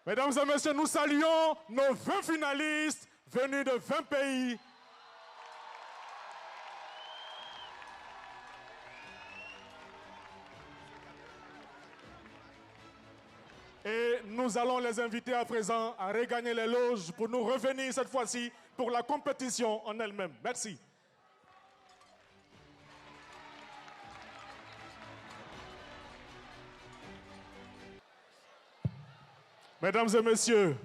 Mesdames et messieurs, nous saluons nos 20 finalistes venus de 20 pays. Et nous allons les inviter à présent à regagner les loges pour nous revenir cette fois-ci pour la compétition en elle-même. Merci. Mesdames et messieurs,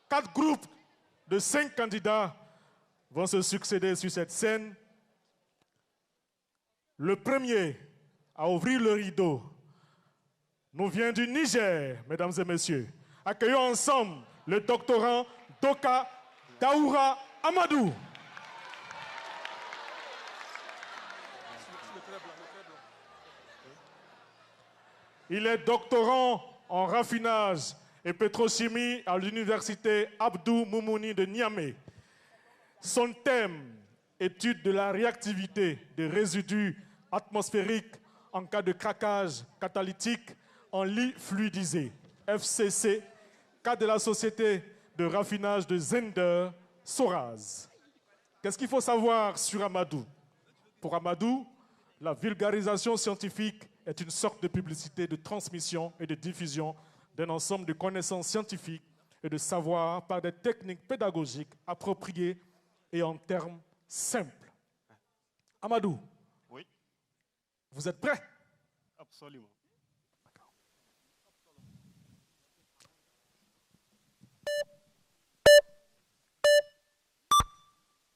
4 groupes de 5 candidats vont se succéder sur cette scène. Le premier à ouvrir le rideau nous vient du Niger, mesdames et messieurs. Accueillons ensemble le doctorant Doka Daoura Amadou. Il est doctorant en raffinage et pétrochimie à l'université Abdou Moumouni de Niamey. Son thème, étude de la réactivité des résidus atmosphériques en cas de craquage catalytique en lit fluidisé, FCC, cas de la société de raffinage de Zender, Soraz. Qu'est-ce qu'il faut savoir sur Amadou? Pour Amadou, la vulgarisation scientifique est une sorte de publicité de transmission et de diffusion d'un ensemble de connaissances scientifiques et de savoirs par des techniques pédagogiques appropriées et en termes simples. Amadou, oui. Vous êtes prêt? Absolument.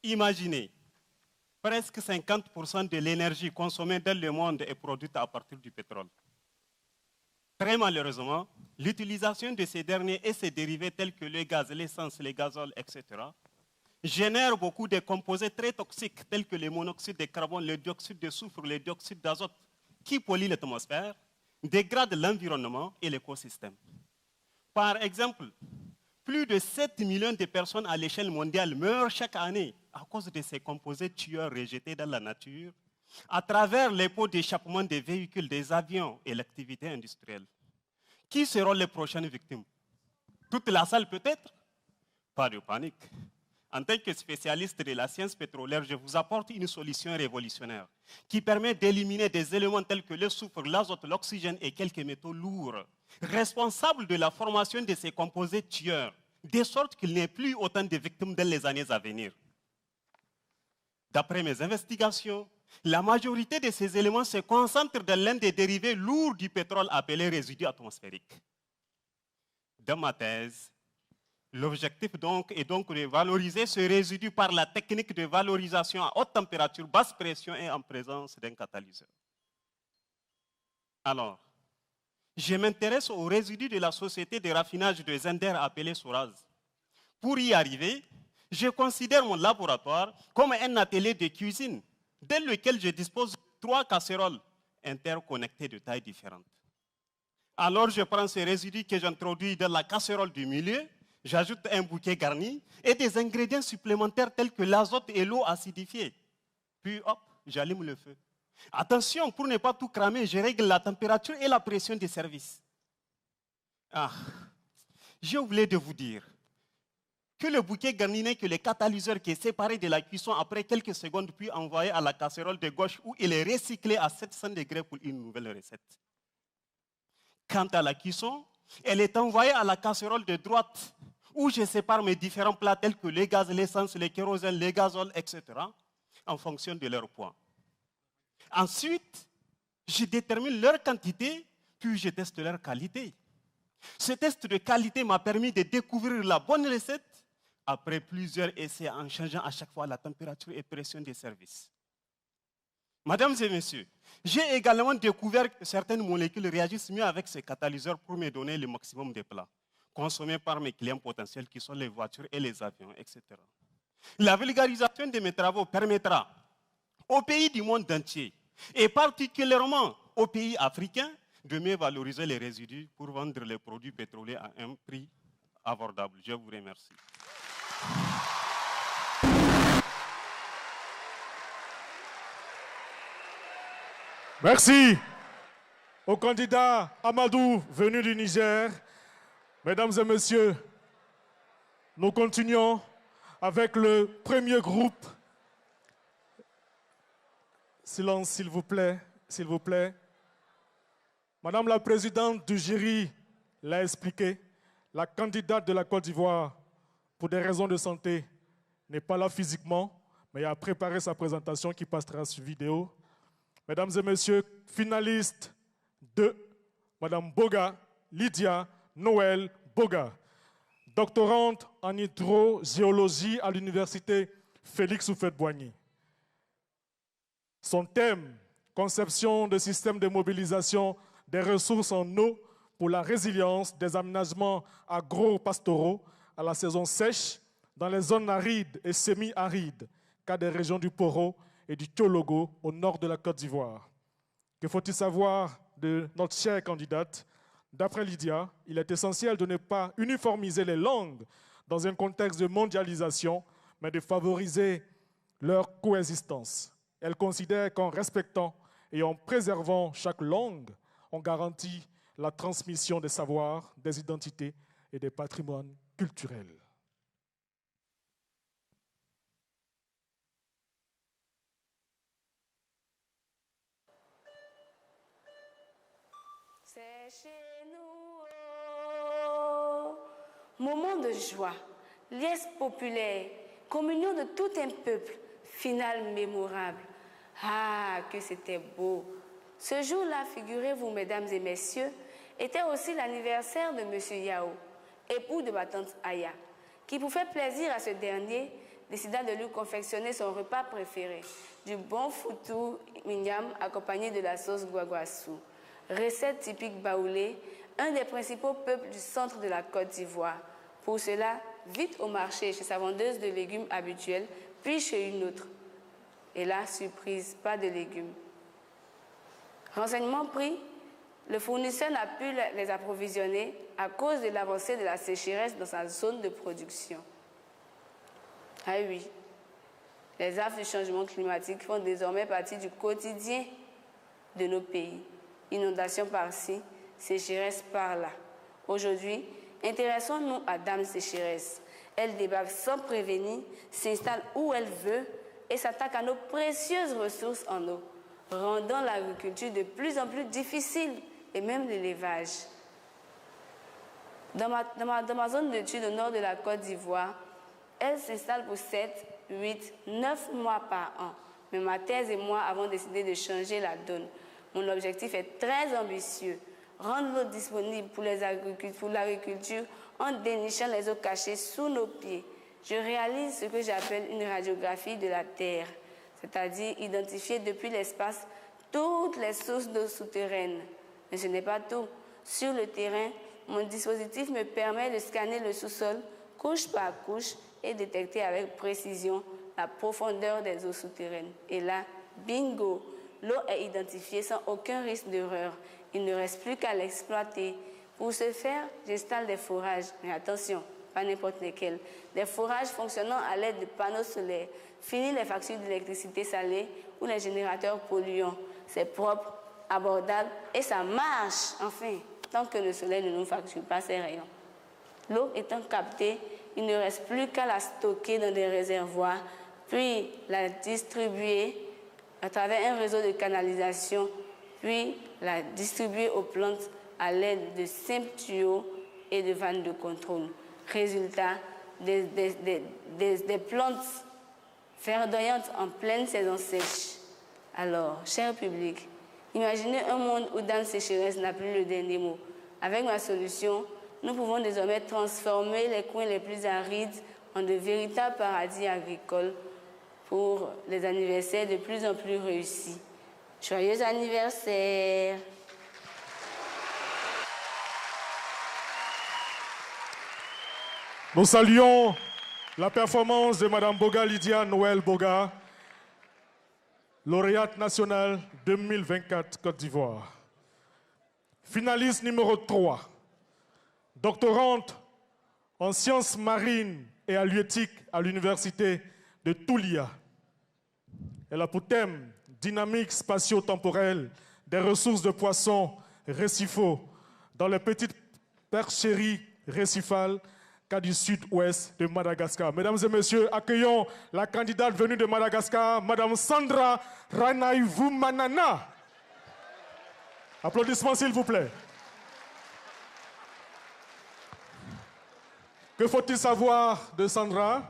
Imaginez, presque 50% de l'énergie consommée dans le monde est produite à partir du pétrole. Très malheureusement, l'utilisation de ces derniers et ses dérivés tels que le gaz, l'essence, les gazoles, etc., génère beaucoup de composés très toxiques tels que le monoxyde de carbone, le dioxyde de soufre, le dioxyde d'azote, qui polluent l'atmosphère, dégradent l'environnement et l'écosystème. Par exemple, plus de 7 millions de personnes à l'échelle mondiale meurent chaque année à cause de ces composés tueurs rejetés dans la nature à travers les pots d'échappement des véhicules, des avions et l'activité industrielle. Qui seront les prochaines victimes? Toute la salle peut-être? Pas de panique. En tant que spécialiste de la science pétrolière, je vous apporte une solution révolutionnaire qui permet d'éliminer des éléments tels que le soufre, l'azote, l'oxygène et quelques métaux lourds, responsables de la formation de ces composés tueurs, de sorte qu'il n'y ait plus autant de victimes dans les années à venir. D'après mes investigations, la majorité de ces éléments se concentrent dans l'un des dérivés lourds du pétrole appelé résidus atmosphériques. Dans ma thèse, l'objectif est donc de valoriser ce résidu par la technique de valorisation à haute température, basse pression et en présence d'un catalyseur. Alors, je m'intéresse au résidu de la société de raffinage de Zender appelée Soraz. Pour y arriver, je considère mon laboratoire comme un atelier de cuisine dans lequel je dispose de 3 casseroles interconnectées de tailles différentes. Alors je prends ces résidus que j'introduis dans la casserole du milieu, j'ajoute un bouquet garni et des ingrédients supplémentaires tels que l'azote et l'eau acidifiée. Puis hop, j'allume le feu. Attention, pour ne pas tout cramer, je règle la température et la pression des services. Ah, j'ai oublié de vous dire que le bouquet garni n'est que le catalyseur qui est séparé de la cuisson après quelques secondes puis envoyé à la casserole de gauche où il est recyclé à 700 degrés pour une nouvelle recette. Quant à la cuisson, elle est envoyée à la casserole de droite où je sépare mes différents plats tels que le gaz, l'essence, le kérosène, les gazoles, etc. en fonction de leur poids. Ensuite, je détermine leur quantité puis je teste leur qualité. Ce test de qualité m'a permis de découvrir la bonne recette après plusieurs essais en changeant à chaque fois la température et pression des services. Mesdames et messieurs, j'ai également découvert que certaines molécules réagissent mieux avec ces catalyseurs pour me donner le maximum de plats consommés par mes clients potentiels qui sont les voitures et les avions, etc. La vulgarisation de mes travaux permettra aux pays du monde entier et particulièrement aux pays africains de mieux valoriser les résidus pour vendre les produits pétroliers à un prix abordable. Je vous remercie. Merci au candidat Amadou venu du Niger Mesdames et messieurs, nous continuons avec le premier groupe. Silence, s'il vous plaît, s'il vous plaît. Madame la présidente du jury l'a expliqué, la candidate de la Côte d'Ivoire, pour des raisons de santé, n'est pas là physiquement, mais a préparé sa présentation qui passera sur vidéo. Mesdames et messieurs, finalistes de Madame Boga, Lydia Noël Boga, doctorante en hydrogéologie à l'université Félix Houphouët-Boigny. Son thème, conception de systèmes de mobilisation des ressources en eau pour la résilience des aménagements agro-pastoraux à la saison sèche dans les zones arides et semi-arides, cas des régions du Poro et du Thiologo au nord de la Côte d'Ivoire. Que faut-il savoir de notre chère candidate? D'après Lydia, il est essentiel de ne pas uniformiser les langues dans un contexte de mondialisation, mais de favoriser leur coexistence. Elle considère qu'en respectant et en préservant chaque langue, on garantit la transmission des savoirs, des identités et des patrimoines culturels. C'est chez nous, oh, moment de joie, liesse populaire, communion de tout un peuple, finale mémorable. Ah, que c'était beau! Ce jour-là, figurez-vous, mesdames et messieurs, était aussi l'anniversaire de M. Yao, époux de ma tante Aya, qui, pour faire plaisir à ce dernier, décida de lui confectionner son repas préféré, du bon foutou mignam accompagné de la sauce guaguassou. Recette typique baoulé, un des principaux peuples du centre de la Côte d'Ivoire. Pour cela, vite au marché chez sa vendeuse de légumes habituelle, puis chez une autre. Et là, surprise, pas de légumes. Renseignement pris, le fournisseur n'a pu les approvisionner à cause de l'avancée de la sécheresse dans sa zone de production. Ah oui, les affres du changement climatique font désormais partie du quotidien de nos pays. Inondations par-ci, sécheresse par-là. Aujourd'hui, intéressons-nous à Dame Sécheresse. Elle débarque sans prévenir, s'installe où elle veut et s'attaque à nos précieuses ressources en eau, rendant l'agriculture de plus en plus difficile et même l'élevage. Dans ma zone d'études au nord de la Côte d'Ivoire, elle s'installe pour 7, 8, 9 mois par an. Mais ma thèse et moi avons décidé de changer la donne. Mon objectif est très ambitieux, rendre l'eau disponible pour l'agriculture en dénichant les eaux cachées sous nos pieds. Je réalise ce que j'appelle une radiographie de la Terre, c'est-à-dire identifier depuis l'espace toutes les sources d'eau souterraines. Mais ce n'est pas tout. Sur le terrain, mon dispositif me permet de scanner le sous-sol couche par couche et détecter avec précision la profondeur des eaux souterraines. Et là, bingo, l'eau est identifiée sans aucun risque d'erreur. Il ne reste plus qu'à l'exploiter. Pour ce faire, j'installe des forages. Mais attention, pas n'importe lesquels. Des forages fonctionnant à l'aide de panneaux solaires. Fini les factures d'électricité salée ou les générateurs polluants. C'est propre, abordable et ça marche, enfin, tant que le soleil ne nous facture pas ses rayons. L'eau étant captée, il ne reste plus qu'à la stocker dans des réservoirs, puis la distribuer à travers un réseau de canalisation, puis la distribuer aux plantes à l'aide de simples tuyaux et de vannes de contrôle. Résultat, des plantes verdoyantes en pleine saison sèche. Alors, cher public, imaginez un monde où Dame Sécheresse n'a plus le dernier mot. Avec ma solution, nous pouvons désormais transformer les coins les plus arides en de véritables paradis agricoles pour les anniversaires de plus en plus réussis. Joyeux anniversaire! Nous saluons la performance de Mme Boga Lydia Noël Boga, lauréate nationale 2024 Côte d'Ivoire. Finaliste numéro 3, doctorante en sciences marines et halieutiques à l'université de Tulia. Elle a pour thème dynamique spatio-temporelle des ressources de poissons récifaux dans les petites percheries récifale cas du sud-ouest de Madagascar. Mesdames et messieurs, accueillons la candidate venue de Madagascar, Madame Sandra Ranaivumanana. Applaudissements s'il vous plaît. Que faut-il savoir de Sandra?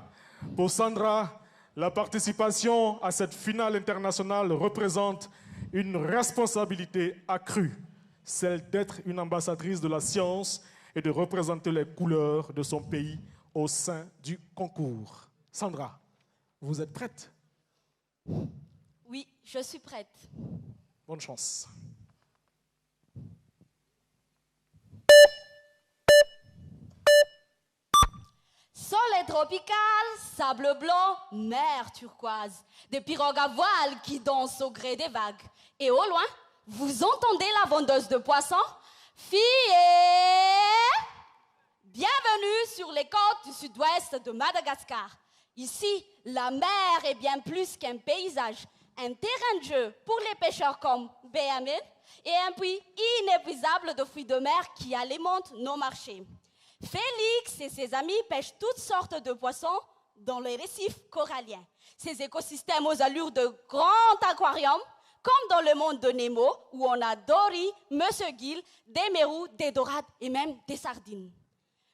Pour Sandra, la participation à cette finale internationale représente une responsabilité accrue, celle d'être une ambassadrice de la science et de représenter les couleurs de son pays au sein du concours. Sandra, vous êtes prête? Oui, je suis prête. Bonne chance. Soleil tropical, sable blanc, mer turquoise, des pirogues à voile qui dansent au gré des vagues. Et au loin, vous entendez la vendeuse de poissons? Filles, bienvenue sur les côtes du sud-ouest de Madagascar. Ici, la mer est bien plus qu'un paysage, un terrain de jeu pour les pêcheurs comme Béhamel et un puits inépuisable de fruits de mer qui alimentent nos marchés. Félix et ses amis pêchent toutes sortes de poissons dans les récifs coralliens. Ces écosystèmes aux allures de grands aquariums, comme dans le monde de Nemo, où on a Dory, Monsieur Gill, des mérous, des dorades et même des sardines.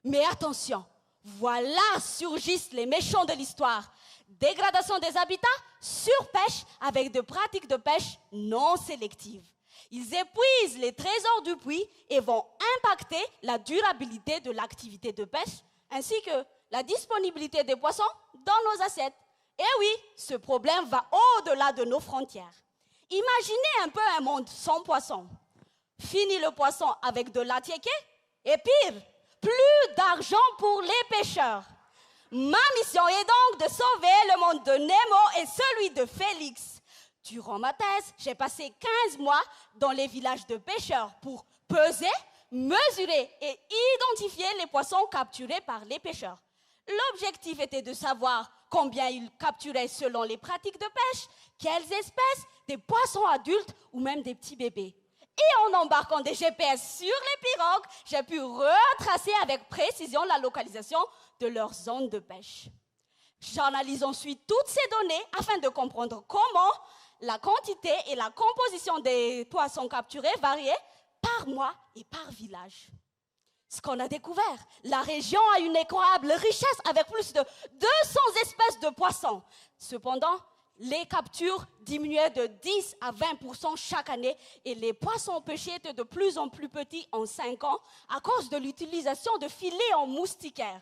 Mais attention, voilà surgissent les méchants de l'histoire. Dégradation des habitats, surpêche avec des pratiques de pêche non sélectives. Ils épuisent les trésors du puits et vont impacter la durabilité de l'activité de pêche ainsi que la disponibilité des poissons dans nos assiettes. Et oui, ce problème va au-delà de nos frontières. Imaginez un peu un monde sans poissons. Fini le poisson avec de l'attiéké et pire, plus d'argent pour les pêcheurs. Ma mission est donc de sauver le monde de Nemo et celui de Félix. Durant ma thèse, j'ai passé 15 mois dans les villages de pêcheurs pour peser, mesurer et identifier les poissons capturés par les pêcheurs. L'objectif était de savoir combien ils capturaient selon les pratiques de pêche, quelles espèces, des poissons adultes ou même des petits bébés. Et en embarquant des GPS sur les pirogues, j'ai pu retracer avec précision la localisation de leurs zones de pêche. J'analyse ensuite toutes ces données afin de comprendre comment la quantité et la composition des poissons capturés variaient par mois et par village. Ce qu'on a découvert, la région a une incroyable richesse avec plus de 200 espèces de poissons. Cependant, les captures diminuaient de 10 à 20% chaque année et les poissons pêchés étaient de plus en plus petits en 5 ans à cause de l'utilisation de filets en moustiquaire.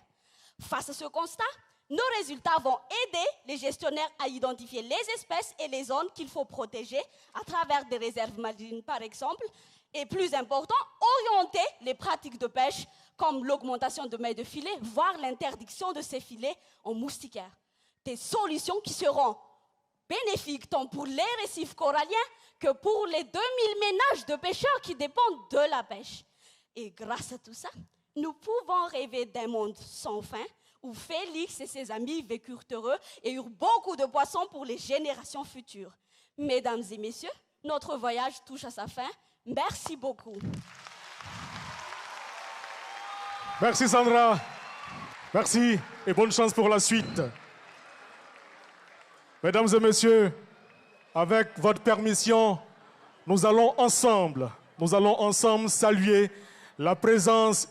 Face à ce constat, nos résultats vont aider les gestionnaires à identifier les espèces et les zones qu'il faut protéger à travers des réserves marines par exemple, et plus important, orienter les pratiques de pêche comme l'augmentation de mets de filets, voire l'interdiction de ces filets en moustiquaire. Des solutions qui seront bénéfiques tant pour les récifs coralliens que pour les 2000 ménages de pêcheurs qui dépendent de la pêche. Et grâce à tout ça, nous pouvons rêver d'un monde sans fin où Félix et ses amis vécurent heureux et eurent beaucoup de poissons pour les générations futures. Mesdames et messieurs, notre voyage touche à sa fin. Merci beaucoup. Merci Sandra. Merci et bonne chance pour la suite. Mesdames et messieurs, avec votre permission, nous allons ensemble saluer la présence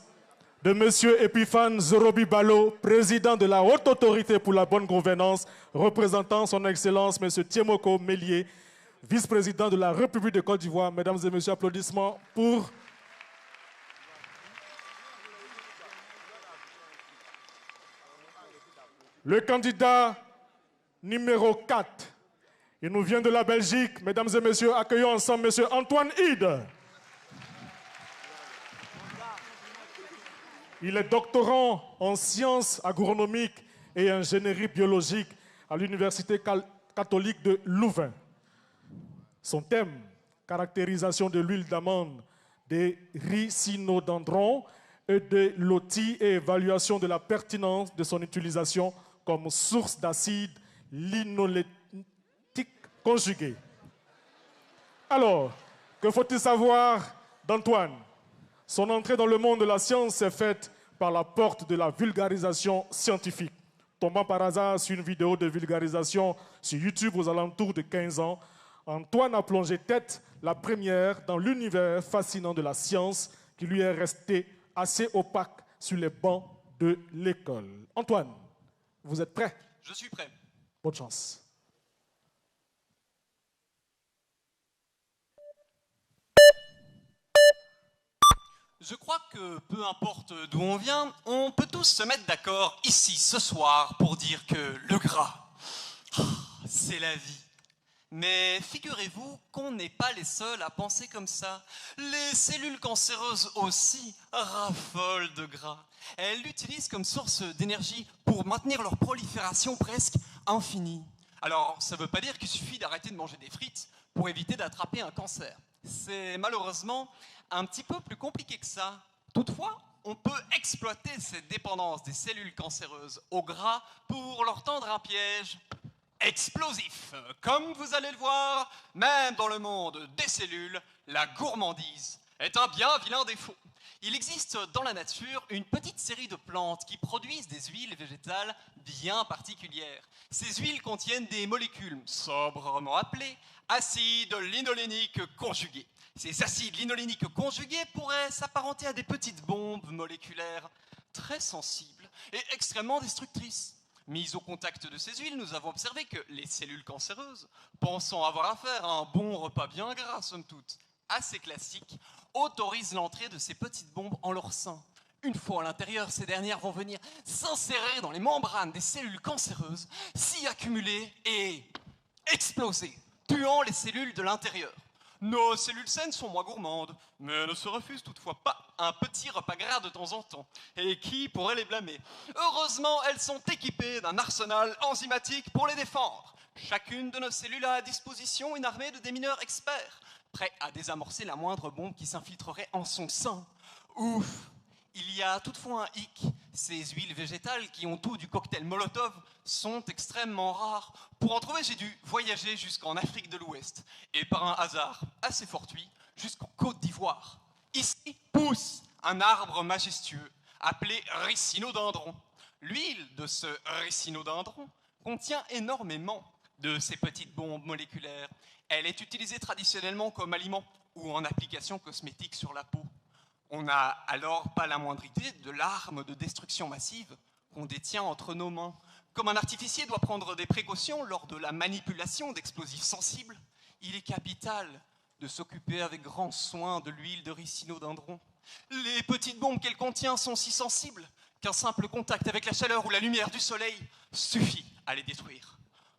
de M. Epiphane Zorobi Balo, président de la Haute Autorité pour la Bonne Gouvernance, représentant son Excellence M. Tiemoko Mélié, vice-président de la République de Côte d'Ivoire. Mesdames et messieurs, applaudissements pour le candidat numéro 4. Il nous vient de la Belgique. Mesdames et messieurs, accueillons ensemble M. Antoine Hide. Il est doctorant en sciences agronomiques et ingénierie biologique à l'Université catholique de Louvain. Son thème, caractérisation de l'huile d'amande, des ricynodendrons et de l'outil et évaluation de la pertinence de son utilisation comme source d'acide linolétique conjugué. Alors, que faut-il savoir d'Antoine? Son entrée dans le monde de la science s'est faite par la porte de la vulgarisation scientifique. Tombant par hasard sur une vidéo de vulgarisation sur YouTube aux alentours de 15 ans, Antoine a plongé tête la première dans l'univers fascinant de la science qui lui est resté assez opaque sur les bancs de l'école. Antoine, vous êtes prêt? Je suis prêt. Bonne chance. Je crois que peu importe d'où on vient, on peut tous se mettre d'accord ici ce soir pour dire que le gras, c'est la vie. Mais figurez-vous qu'on n'est pas les seuls à penser comme ça. Les cellules cancéreuses aussi raffolent de gras. Elles l'utilisent comme source d'énergie pour maintenir leur prolifération presque infinie. Alors, ça ne veut pas dire qu'il suffit d'arrêter de manger des frites pour éviter d'attraper un cancer. C'est malheureusement un petit peu plus compliqué que ça. Toutefois, on peut exploiter cette dépendance des cellules cancéreuses au gras pour leur tendre un piège explosif. Comme vous allez le voir, même dans le monde des cellules, la gourmandise est un bien vilain défaut. Il existe dans la nature une petite série de plantes qui produisent des huiles végétales bien particulières. Ces huiles contiennent des molécules sobrement appelées acides linoléniques conjugués. Ces acides linoléniques conjugués pourraient s'apparenter à des petites bombes moléculaires très sensibles et extrêmement destructrices. Mis au contact de ces huiles, nous avons observé que les cellules cancéreuses, pensant avoir affaire à un bon repas bien gras, somme toute, assez classique, autorisent l'entrée de ces petites bombes en leur sein. Une fois à l'intérieur, ces dernières vont venir s'insérer dans les membranes des cellules cancéreuses, s'y accumuler et exploser, tuant les cellules de l'intérieur. Nos cellules saines sont moins gourmandes, mais ne se refusent toutefois pas un petit repas gras de temps en temps. Et qui pourrait les blâmer? Heureusement, elles sont équipées d'un arsenal enzymatique pour les défendre. Chacune de nos cellules a à disposition une armée de démineurs experts, prêts à désamorcer la moindre bombe qui s'infiltrerait en son sein. Ouf! Il y a toutefois un hic. Ces huiles végétales qui ont tout du cocktail Molotov sont extrêmement rares. Pour en trouver, j'ai dû voyager jusqu'en Afrique de l'Ouest et par un hasard assez fortuit, jusqu'en Côte d'Ivoire. Ici pousse un arbre majestueux appelé ricynodendron. L'huile de ce ricynodendron contient énormément de ces petites bombes moléculaires. Elle est utilisée traditionnellement comme aliment ou en application cosmétique sur la peau. On n'a alors pas la moindre idée de l'arme de destruction massive qu'on détient entre nos mains. Comme un artificier doit prendre des précautions lors de la manipulation d'explosifs sensibles, il est capital de s'occuper avec grand soin de l'huile de ricynodendron. Les petites bombes qu'elle contient sont si sensibles qu'un simple contact avec la chaleur ou la lumière du soleil suffit à les détruire.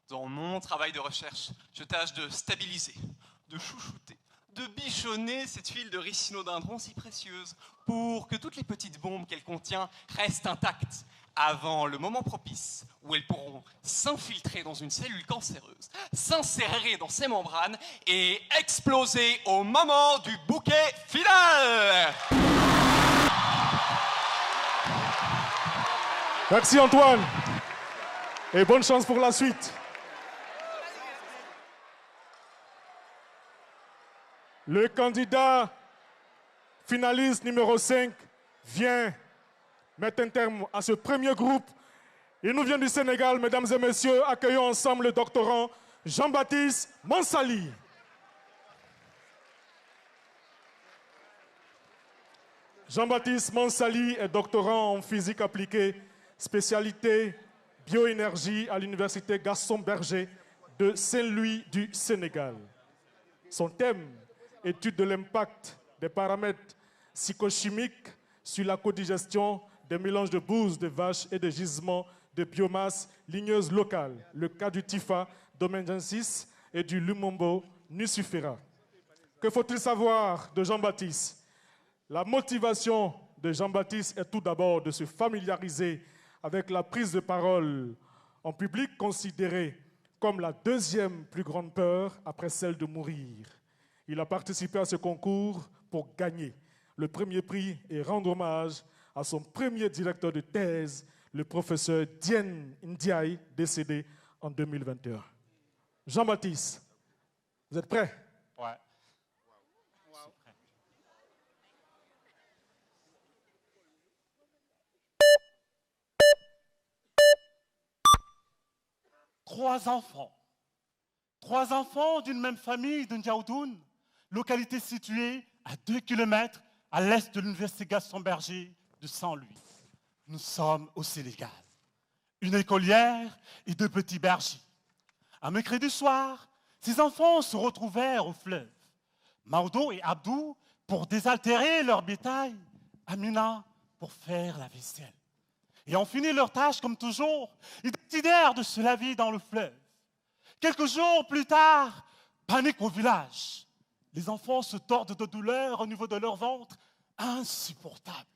Dans mon travail de recherche, je tâche de stabiliser, de chouchouter, de bichonner cette huile de ricynodendron si précieuse pour que toutes les petites bombes qu'elle contient restent intactes avant le moment propice où elles pourront s'infiltrer dans une cellule cancéreuse, s'insérer dans ses membranes et exploser au moment du bouquet final. Merci Antoine et bonne chance pour la suite. Le candidat finaliste numéro 5 vient mettre un terme à ce premier groupe. Il nous vient du Sénégal, mesdames et messieurs. Accueillons ensemble le doctorant Jean-Baptiste Mansali. Jean-Baptiste Mansali est doctorant en physique appliquée, spécialité bioénergie à l'université Gaston Berger de Saint-Louis du Sénégal. Son thème, étude de l'impact des paramètres psychochimiques sur la codigestion des mélanges de bouse de vache et de gisements de biomasse ligneuse locale, le cas du Tifa domengensis et du Lumumbo nucifera. Que faut-il savoir de Jean-Baptiste? La motivation de Jean-Baptiste est tout d'abord de se familiariser avec la prise de parole en public, considérée comme la deuxième plus grande peur après celle de mourir. Il a participé à ce concours pour gagner le premier prix et rendre hommage à son premier directeur de thèse, le professeur Diène Ndiaye, décédé en 2021. Jean-Baptiste, vous êtes prêt? Ouais. 3 enfants. 3 enfants d'une même famille de Ndiaoudoun, localité située à 2 km à l'est de l'Université Gaston Berger de Saint-Louis. Nous sommes au Sénégal. Une écolière et 2 petits bergers. Un mercredi soir, ces enfants se retrouvèrent au fleuve. Maodo et Abdou pour désaltérer leur bétail, Amina pour faire la vaisselle. Ayant fini leur tâche comme toujours, ils décidèrent de se laver dans le fleuve. Quelques jours plus tard, panique au village. Les enfants se tordent de douleur au niveau de leur ventre, insupportable.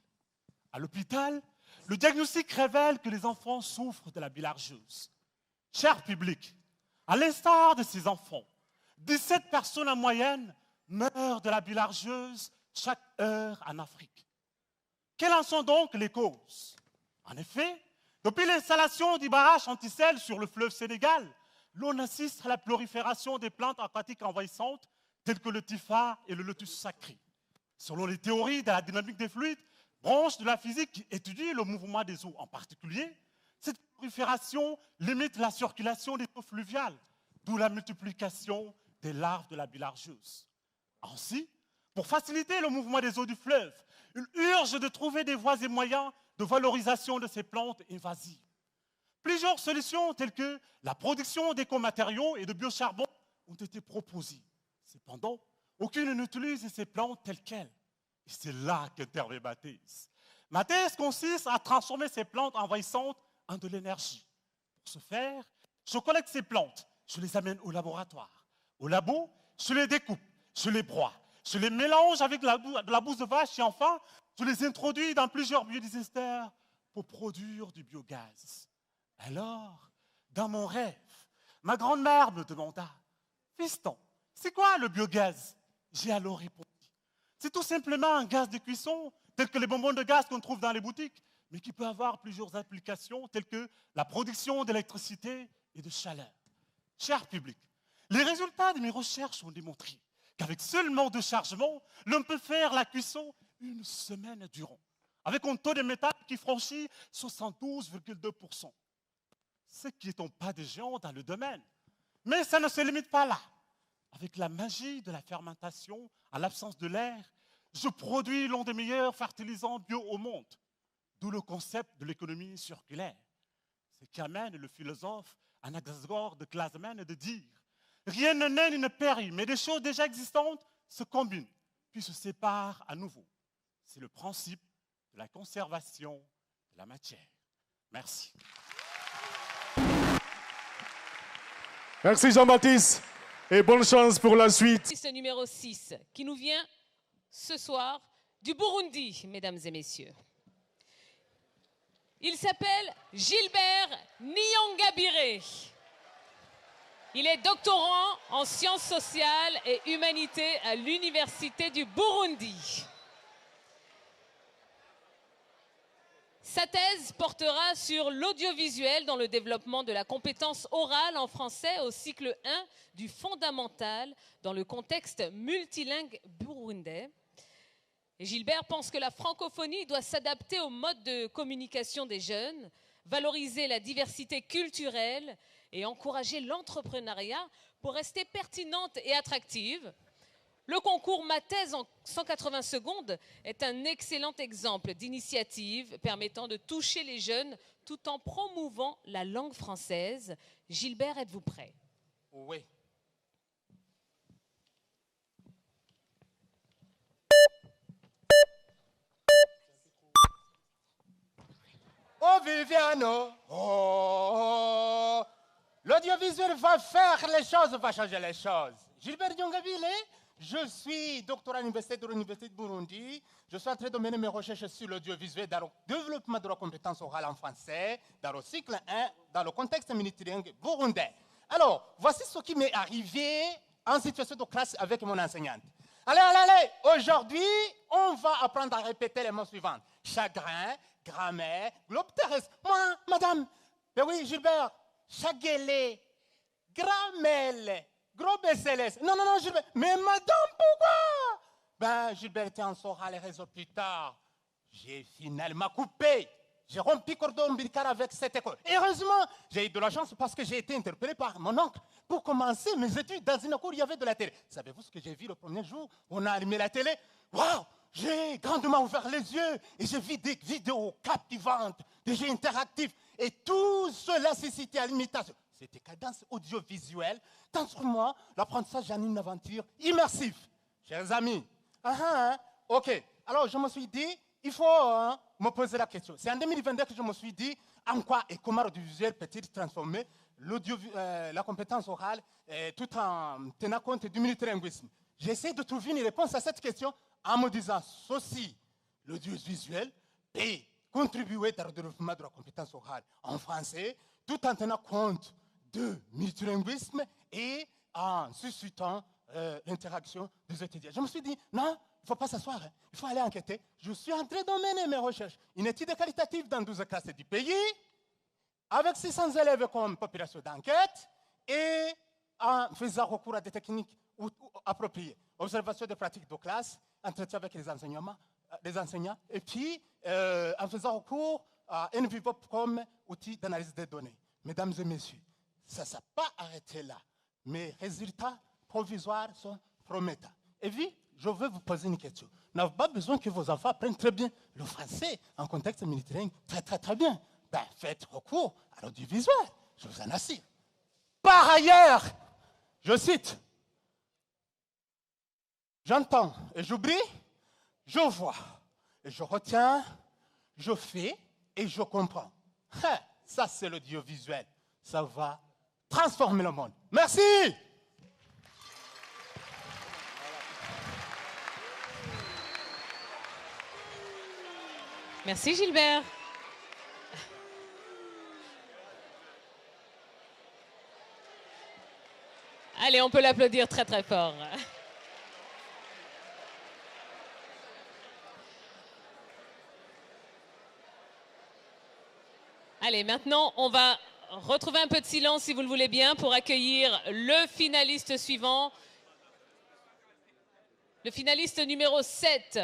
À l'hôpital, le diagnostic révèle que les enfants souffrent de la bilharziose. Cher public, à l'instar de ces enfants, 17 personnes en moyenne meurent de la bilharziose chaque heure en Afrique. Quelles en sont donc les causes? En effet, depuis l'installation du barrage anti-sel sur le fleuve Sénégal, l'on assiste à la prolifération des plantes aquatiques envahissantes telles que le tifa et le lotus sacré. Selon les théories de la dynamique des fluides, branche de la physique qui étudie le mouvement des eaux en particulier, cette prolifération limite la circulation des eaux fluviales, d'où la multiplication des larves de la bilharziose. Ainsi, pour faciliter le mouvement des eaux du fleuve, il urge de trouver des voies et moyens de valorisation de ces plantes invasives. Plusieurs solutions telles que la production d'écomatériaux et de biocharbon ont été proposées. Cependant, aucune n'utilise ces plantes telles quelles. Et c'est là qu'intervient ma thèse. Ma thèse consiste à transformer ces plantes envahissantes en de l'énergie. Pour ce faire, je collecte ces plantes, je les amène au laboratoire. Au labo, je les découpe, je les broie, je les mélange avec de la bouse de vache et enfin, je les introduis dans plusieurs biodigesteurs pour produire du biogaz. Alors, dans mon rêve, ma grand-mère me demanda « Fiston, c'est quoi le biogaz ?» J'ai alors répondu « C'est tout simplement un gaz de cuisson, tel que les bonbons de gaz qu'on trouve dans les boutiques, mais qui peut avoir plusieurs applications, telles que la production d'électricité et de chaleur. » Cher public, les résultats de mes recherches ont démontré qu'avec seulement 2 chargements, l'on peut faire la cuisson une semaine durant, avec un taux de métal qui franchit 72,2%. Ce qui est un pas de géant dans le domaine. Mais ça ne se limite pas là. Avec la magie de la fermentation, à l'absence de l'air, je produis l'un des meilleurs fertilisants bio au monde. D'où le concept de l'économie circulaire. Ce qui amène le philosophe Anaxagore de Clazemène de dire « Rien ne naît ni ne périt, mais des choses déjà existantes se combinent, puis se séparent à nouveau. » C'est le principe de la conservation de la matière. Merci. Merci Jean-Baptiste et bonne chance pour la suite. C'est numéro 6 qui nous vient ce soir du Burundi, mesdames et messieurs. Il s'appelle Gilbert Nyongabire. Il est doctorant en sciences sociales et humanités à l'Université du Burundi. Sa thèse portera sur l'audiovisuel dans le développement de la compétence orale en français au cycle 1 du fondamental dans le contexte multilingue burundais. Et Gilbert pense que la francophonie doit s'adapter au mode de communication des jeunes, valoriser la diversité culturelle et encourager l'entrepreneuriat pour rester pertinente et attractive. Le concours Ma thèse en 180 secondes est un excellent exemple d'initiative permettant de toucher les jeunes tout en promouvant la langue française. Gilbert, êtes-vous prêt? Oui. Oh Viviano, oh, l'audiovisuel va faire les choses, va changer les choses. Gilbert Nyongabire, je suis doctorant à l'Université de Burundi. Je suis en train de mener mes recherches sur l'audiovisuel dans le développement de la compétence orale en français, dans le cycle 1, dans le contexte multilingue burundais. Alors, voici ce qui m'est arrivé en situation de classe avec mon enseignante. Allez, aujourd'hui, on va apprendre à répéter les mots suivants. Chagrin, grammaire, globe terrestre. Moi, madame, ben oui, Gilbert, chaguelé, gramelle, gros BCLS. Non, Gilbert, mais madame, pourquoi? Ben, Gilbert, tu en sauras les réseaux plus tard. J'ai finalement coupé j'ai rompu cordon ombilical avec cette école. Et heureusement, j'ai eu de la chance parce que j'ai été interpellé par mon oncle pour commencer mes études dans une école où il y avait de la télé. Savez-vous ce que j'ai vu le premier jour où on a allumé la télé? Waouh! J'ai grandement ouvert les yeux et j'ai vu des vidéos captivantes, des jeux interactifs. Et tout cela, c'est cité à l'imitation. C'était cadence audiovisuelle. Transforme-moi l'apprentissage en une aventure immersive. Chers amis, ok. Alors, je me suis dit, il faut me poser la question. C'est en 2022 que je me suis dit, en quoi et comment l'audiovisuel peut-il transformer la compétence orale tout en tenant compte du multilinguisme? J'essaie de trouver une réponse à cette question en me disant ceci, l'audiovisuel peut contribuer au développement de la compétence orale en français, tout en tenant compte du multilinguisme et en suscitant l'interaction des étudiants. Je me suis dit, non, il ne faut pas s'asseoir, hein. Il faut aller enquêter. Je suis en train de mener mes recherches. Une étude qualitative dans 12 classes du pays, avec 600 élèves comme population d'enquête, et en faisant recours à des techniques appropriées. Observation des pratiques de classe, entretien avec les enseignants, et puis en faisant recours à NVPOP comme outil d'analyse des données. Mesdames et messieurs, ça ne s'est pas arrêté là. Mes résultats provisoires sont prometteurs. Et puis, je veux vous poser une question. Vous n'avez pas besoin que vos enfants apprennent très bien le français en contexte multilingue, très bien. Ben, faites recours à l'audiovisuel, je vous en assure. Par ailleurs, je cite, j'entends et j'oublie, je vois et je retiens, je fais et je comprends. Ça, c'est l'audiovisuel. Ça va transformer le monde. Merci. Merci Gilbert. Allez, on peut l'applaudir très très fort. Allez, maintenant, on va retrouver un peu de silence, si vous le voulez bien, pour accueillir le finaliste suivant. Le finaliste numéro 7,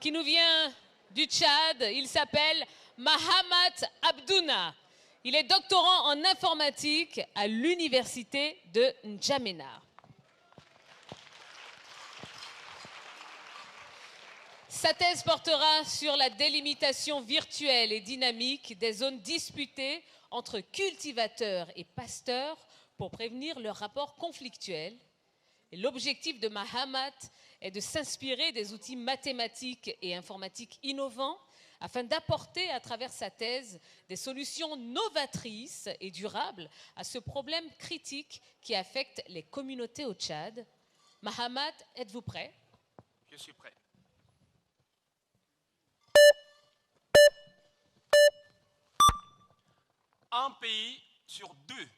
qui nous vient du Tchad. Il s'appelle Mahamat Abdouna. Il est doctorant en informatique à l'université de N'Djamena. Sa thèse portera sur la délimitation virtuelle et dynamique des zones disputées entre cultivateurs et pasteurs pour prévenir leurs rapports conflictuels. L'objectif de Mahamat est de s'inspirer des outils mathématiques et informatiques innovants afin d'apporter à travers sa thèse des solutions novatrices et durables à ce problème critique qui affecte les communautés au Tchad. Mahamat, êtes-vous prêt? Je suis prêt. Un pays sur deux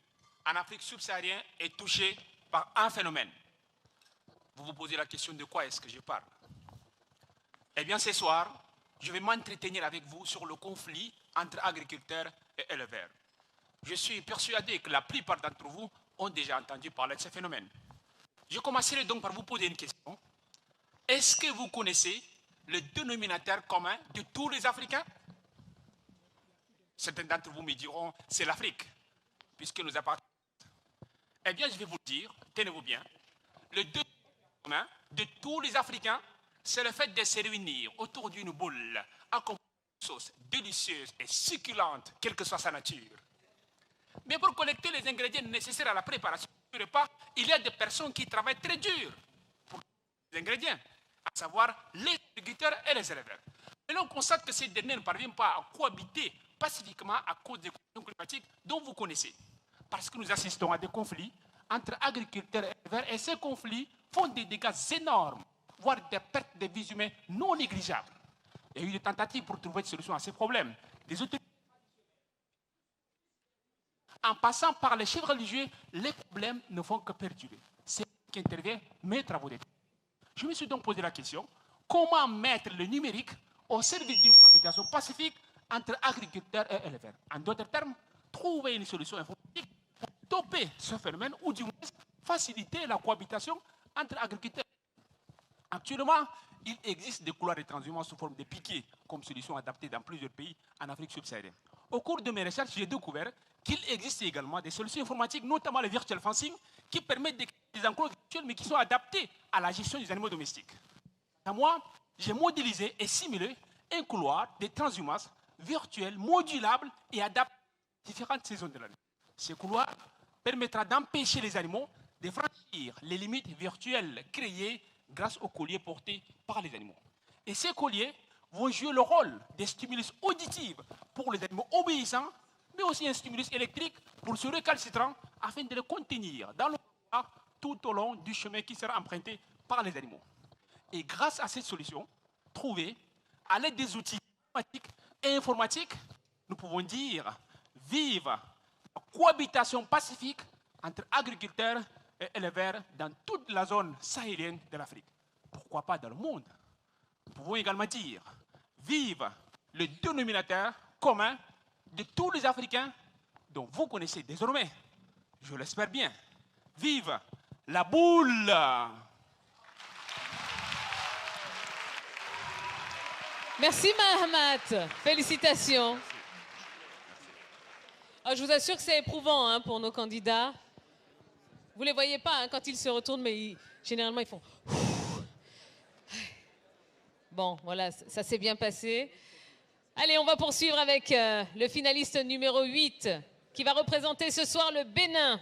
en Afrique subsaharienne est touché par un phénomène. Vous vous posez la question de quoi est-ce que je parle? Eh bien, ce soir, je vais m'entretenir avec vous sur le conflit entre agriculteurs et éleveurs. Je suis persuadé que la plupart d'entre vous ont déjà entendu parler de ce phénomène. Je commencerai donc par vous poser une question. Est-ce que vous connaissez le dénominateur commun de tous les Africains? Certains d'entre vous me diront, c'est l'Afrique, puisque nous appartenons. Eh bien, je vais vous le dire, tenez-vous bien, le dénominateur commun de tous les Africains, c'est le fait de se réunir autour d'une boule, accompagnée de sauces délicieuses et succulentes, quelle que soit sa nature. Mais pour collecter les ingrédients nécessaires à la préparation du repas, il y a des personnes qui travaillent très dur pour les ingrédients, à savoir les agriculteurs et les éleveurs. Mais l'on constate que ces derniers ne parviennent pas à cohabiter pacifiquement à cause des conditions climatiques dont vous connaissez. Parce que nous assistons à des conflits entre agriculteurs et éleveurs, et ces conflits font des dégâts énormes, voire des pertes de vies humaines non négligeables. Il y a eu des tentatives pour trouver des solutions à ces problèmes. Des autorités, en passant par les chefs religieux, les problèmes ne font que perdurer. C'est ce qui intervient mes travaux d'études. Je me suis donc posé la question, comment mettre le numérique au service d'une cohabitation pacifique entre agriculteurs et éleveurs? En d'autres termes, trouver une solution informatique pour stopper ce phénomène ou du moins faciliter la cohabitation entre agriculteurs. Actuellement, il existe des couloirs de transhumance sous forme de piquets, comme solution adaptée dans plusieurs pays en Afrique subsaharienne. Au cours de mes recherches, j'ai découvert qu'il existe également des solutions informatiques, notamment le virtual fencing, qui permettent de créer des enclos virtuels, mais qui sont adaptés à la gestion des animaux domestiques. À moi, j'ai modélisé et simulé un couloir de transhumance virtuel, modulable et adapté à différentes saisons de l'année. Ce couloir permettra d'empêcher les animaux de franchir les limites virtuelles créées grâce aux colliers portés par les animaux. Et ces colliers vont jouer le rôle des stimulus auditifs pour les animaux obéissants, mais aussi un stimulus électrique pour ceux récalcitrants afin de les contenir dans le couloir tout au long du chemin qui sera emprunté par les animaux. Et grâce à cette solution trouvée, à l'aide des outils automatiques et informatiques, nous pouvons dire vive la cohabitation pacifique entre agriculteurs et éleveurs dans toute la zone sahélienne de l'Afrique. Pourquoi pas dans le monde? Nous pouvons également dire vive le dénominateur commun de tous les Africains dont vous connaissez désormais, je l'espère bien. Vive la boule! Merci Mahamat, félicitations. Ah, je vous assure que c'est éprouvant hein, pour nos candidats. Vous ne les voyez pas hein, quand ils se retournent, mais généralement ils font... Bon, voilà, ça s'est bien passé. Allez, on va poursuivre avec le finaliste numéro 8 qui va représenter ce soir le Bénin.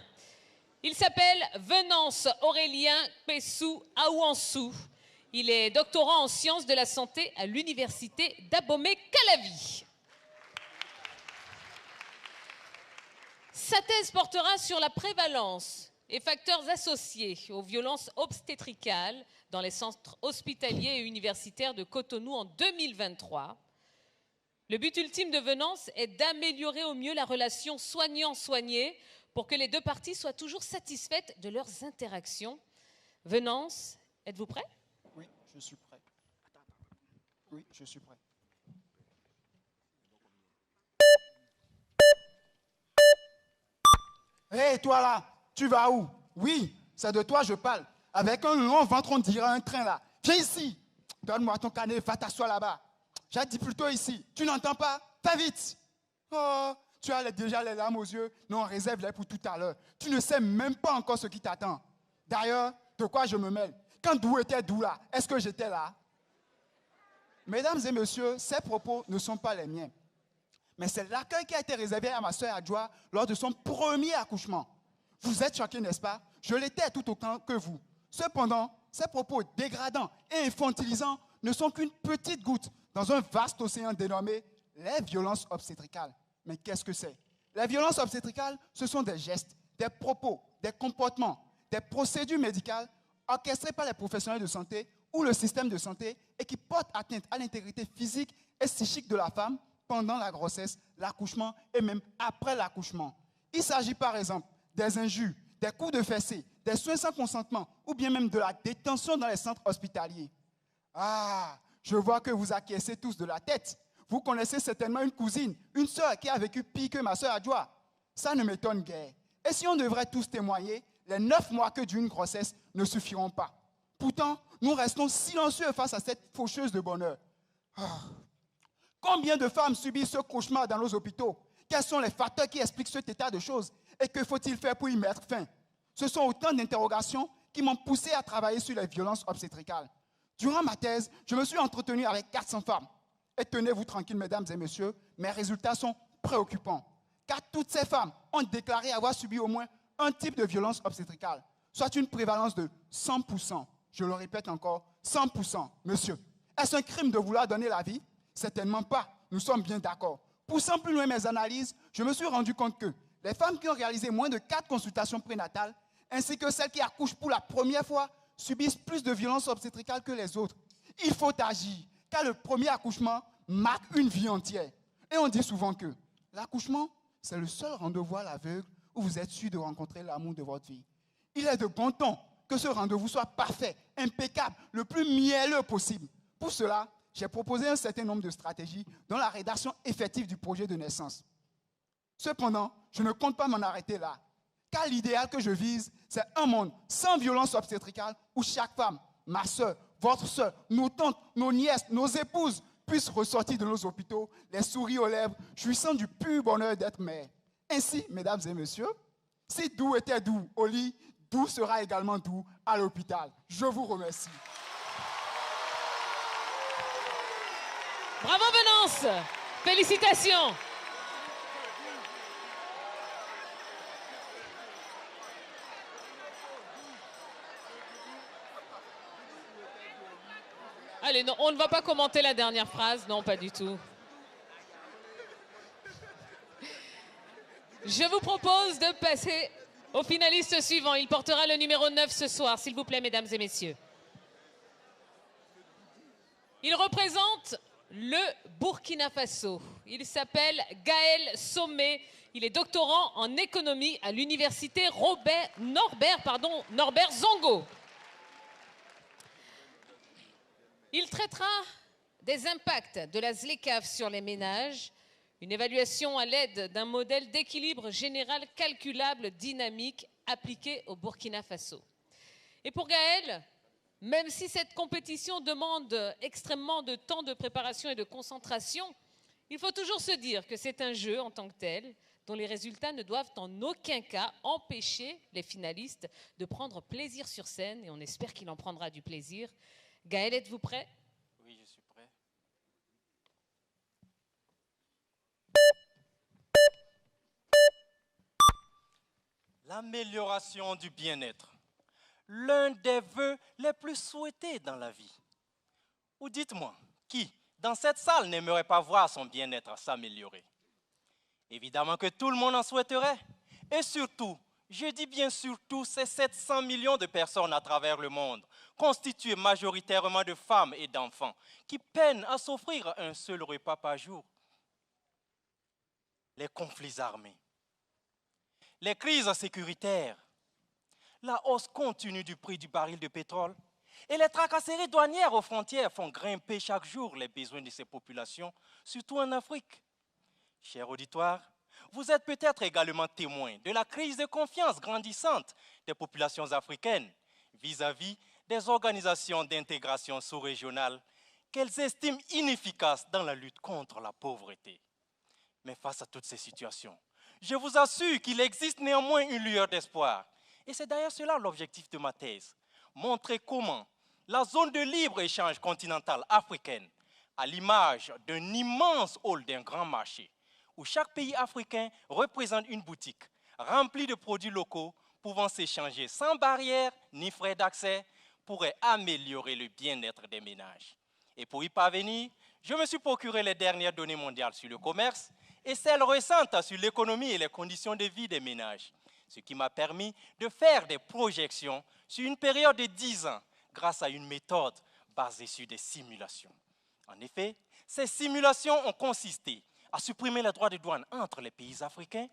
Il s'appelle Venance Aurélien Pessou Aouansou. Il est doctorant en sciences de la santé à l'université d'Abomey-Calavi. Sa thèse portera sur la prévalence et facteurs associés aux violences obstétricales dans les centres hospitaliers et universitaires de Cotonou en 2023. Le but ultime de Venance est d'améliorer au mieux la relation soignant-soigné pour que les deux parties soient toujours satisfaites de leurs interactions. Venance, êtes-vous prêt? Oui, je suis prêt. Oui, je suis prêt. Hé, hey, toi là, tu vas où? Oui, c'est de toi je parle. Avec un long ventre, on dirait un train là. Viens ici. Donne-moi ton carnet, va t'asseoir là-bas. J'ai dit plutôt ici. Tu n'entends pas? Va vite. Oh, tu as déjà les larmes aux yeux. Non, réserve-les pour tout à l'heure. Tu ne sais même pas encore ce qui t'attend. D'ailleurs, de quoi je me mêle? Quand Dou était Dou là, est-ce que j'étais là? Mesdames et messieurs, ces propos ne sont pas les miens. Mais c'est l'accueil qui a été réservé à ma soeur Adjoa lors de son premier accouchement. Vous êtes choqués, n'est-ce pas? Je l'étais tout autant que vous. Cependant, ces propos dégradants et infantilisants ne sont qu'une petite goutte dans un vaste océan dénommé les violences obstétricales. Mais qu'est-ce que c'est? Les violences obstétricales, ce sont des gestes, des propos, des comportements, des procédures médicales orchestrées par les professionnels de santé ou le système de santé et qui portent atteinte à l'intégrité physique et psychique de la femme pendant la grossesse, l'accouchement et même après l'accouchement. Il s'agit par exemple des injures, des coups de fessée, des soins sans consentement ou bien même de la détention dans les centres hospitaliers. Ah, je vois que vous acquiescez tous de la tête. Vous connaissez certainement une cousine, une sœur qui a vécu pire que ma sœur Adjoa. Ça ne m'étonne guère. Et si on devrait tous témoigner, les 9 mois que dure une grossesse ne suffiront pas. Pourtant, nous restons silencieux face à cette faucheuse de bonheur. Ah. Combien de femmes subissent ce cauchemar dans nos hôpitaux? Quels sont les facteurs qui expliquent cet état de choses? Et que faut-il faire pour y mettre fin? Ce sont autant d'interrogations qui m'ont poussé à travailler sur les violences obstétricales. Durant ma thèse, je me suis entretenu avec 400 femmes. Et tenez-vous tranquilles, mesdames et messieurs, mes résultats sont préoccupants. Car toutes ces femmes ont déclaré avoir subi au moins un type de violence obstétricale, soit une prévalence de 100%. Je le répète encore, 100%. Monsieur, est-ce un crime de vouloir donner la vie? Certainement pas. Nous sommes bien d'accord. Poussant plus loin mes analyses, je me suis rendu compte que les femmes qui ont réalisé moins de 4 consultations prénatales, ainsi que celles qui accouchent pour la première fois, subissent plus de violences obstétricales que les autres. Il faut agir, car le premier accouchement marque une vie entière. Et on dit souvent que l'accouchement, c'est le seul rendez-vous à l'aveugle où vous êtes sûr de rencontrer l'amour de votre vie. Il est de bon ton que ce rendez-vous soit parfait, impeccable, le plus mielleux possible. Pour cela, j'ai proposé un certain nombre de stratégies dans la rédaction effective du projet de naissance. Cependant, je ne compte pas m'en arrêter là, car l'idéal que je vise, c'est un monde sans violence obstétricale où chaque femme, ma soeur, votre soeur, nos tantes, nos nièces, nos épouses puissent ressortir de nos hôpitaux, les souris aux lèvres, jouissant du pur bonheur d'être mère. Ainsi, mesdames et messieurs, si doux était doux au lit, doux sera également doux à l'hôpital. Je vous remercie. Bravo Venance. Félicitations. Allez, non, on ne va pas commenter la dernière phrase. Non, pas du tout. Je vous propose de passer au finaliste suivant. Il portera le numéro 9 ce soir, s'il vous plaît, mesdames et messieurs. Il représente le Burkina Faso. Il s'appelle Gaël Sommet. Il est doctorant en économie à l'université Norbert Zongo. Il traitera des impacts de la ZLECAf sur les ménages, une évaluation à l'aide d'un modèle d'équilibre général calculable dynamique appliqué au Burkina Faso. Et pour Gaël, même si cette compétition demande extrêmement de temps de préparation et de concentration, il faut toujours se dire que c'est un jeu en tant que tel, dont les résultats ne doivent en aucun cas empêcher les finalistes de prendre plaisir sur scène, et on espère qu'il en prendra du plaisir. Gaël, êtes-vous prêt? Oui, je suis prêt. L'amélioration du bien-être, l'un des vœux les plus souhaités dans la vie. Ou dites-moi, qui, dans cette salle, n'aimerait pas voir son bien-être s'améliorer? Évidemment que tout le monde en souhaiterait. Et surtout, je dis bien surtout, ces 700 millions de personnes à travers le monde, constituées majoritairement de femmes et d'enfants, qui peinent à s'offrir un seul repas par jour. Les conflits armés, les crises sécuritaires, la hausse continue du prix du baril de pétrole et les tracasseries douanières aux frontières font grimper chaque jour les besoins de ces populations, surtout en Afrique. Cher auditoire, vous êtes peut-être également témoin de la crise de confiance grandissante des populations africaines vis-à-vis des organisations d'intégration sous-régionales qu'elles estiment inefficaces dans la lutte contre la pauvreté. Mais face à toutes ces situations, je vous assure qu'il existe néanmoins une lueur d'espoir. Et c'est d'ailleurs cela l'objectif de ma thèse. Montrer comment la zone de libre-échange continentale africaine, à l'image d'un immense hall d'un grand marché, où chaque pays africain représente une boutique remplie de produits locaux pouvant s'échanger sans barrière ni frais d'accès, pourrait améliorer le bien-être des ménages. Et pour y parvenir, je me suis procuré les dernières données mondiales sur le commerce et celles récentes sur l'économie et les conditions de vie des ménages, ce qui m'a permis de faire des projections sur une période de 10 ans grâce à une méthode basée sur des simulations. En effet, ces simulations ont consisté à supprimer les droits de douane entre les pays africains,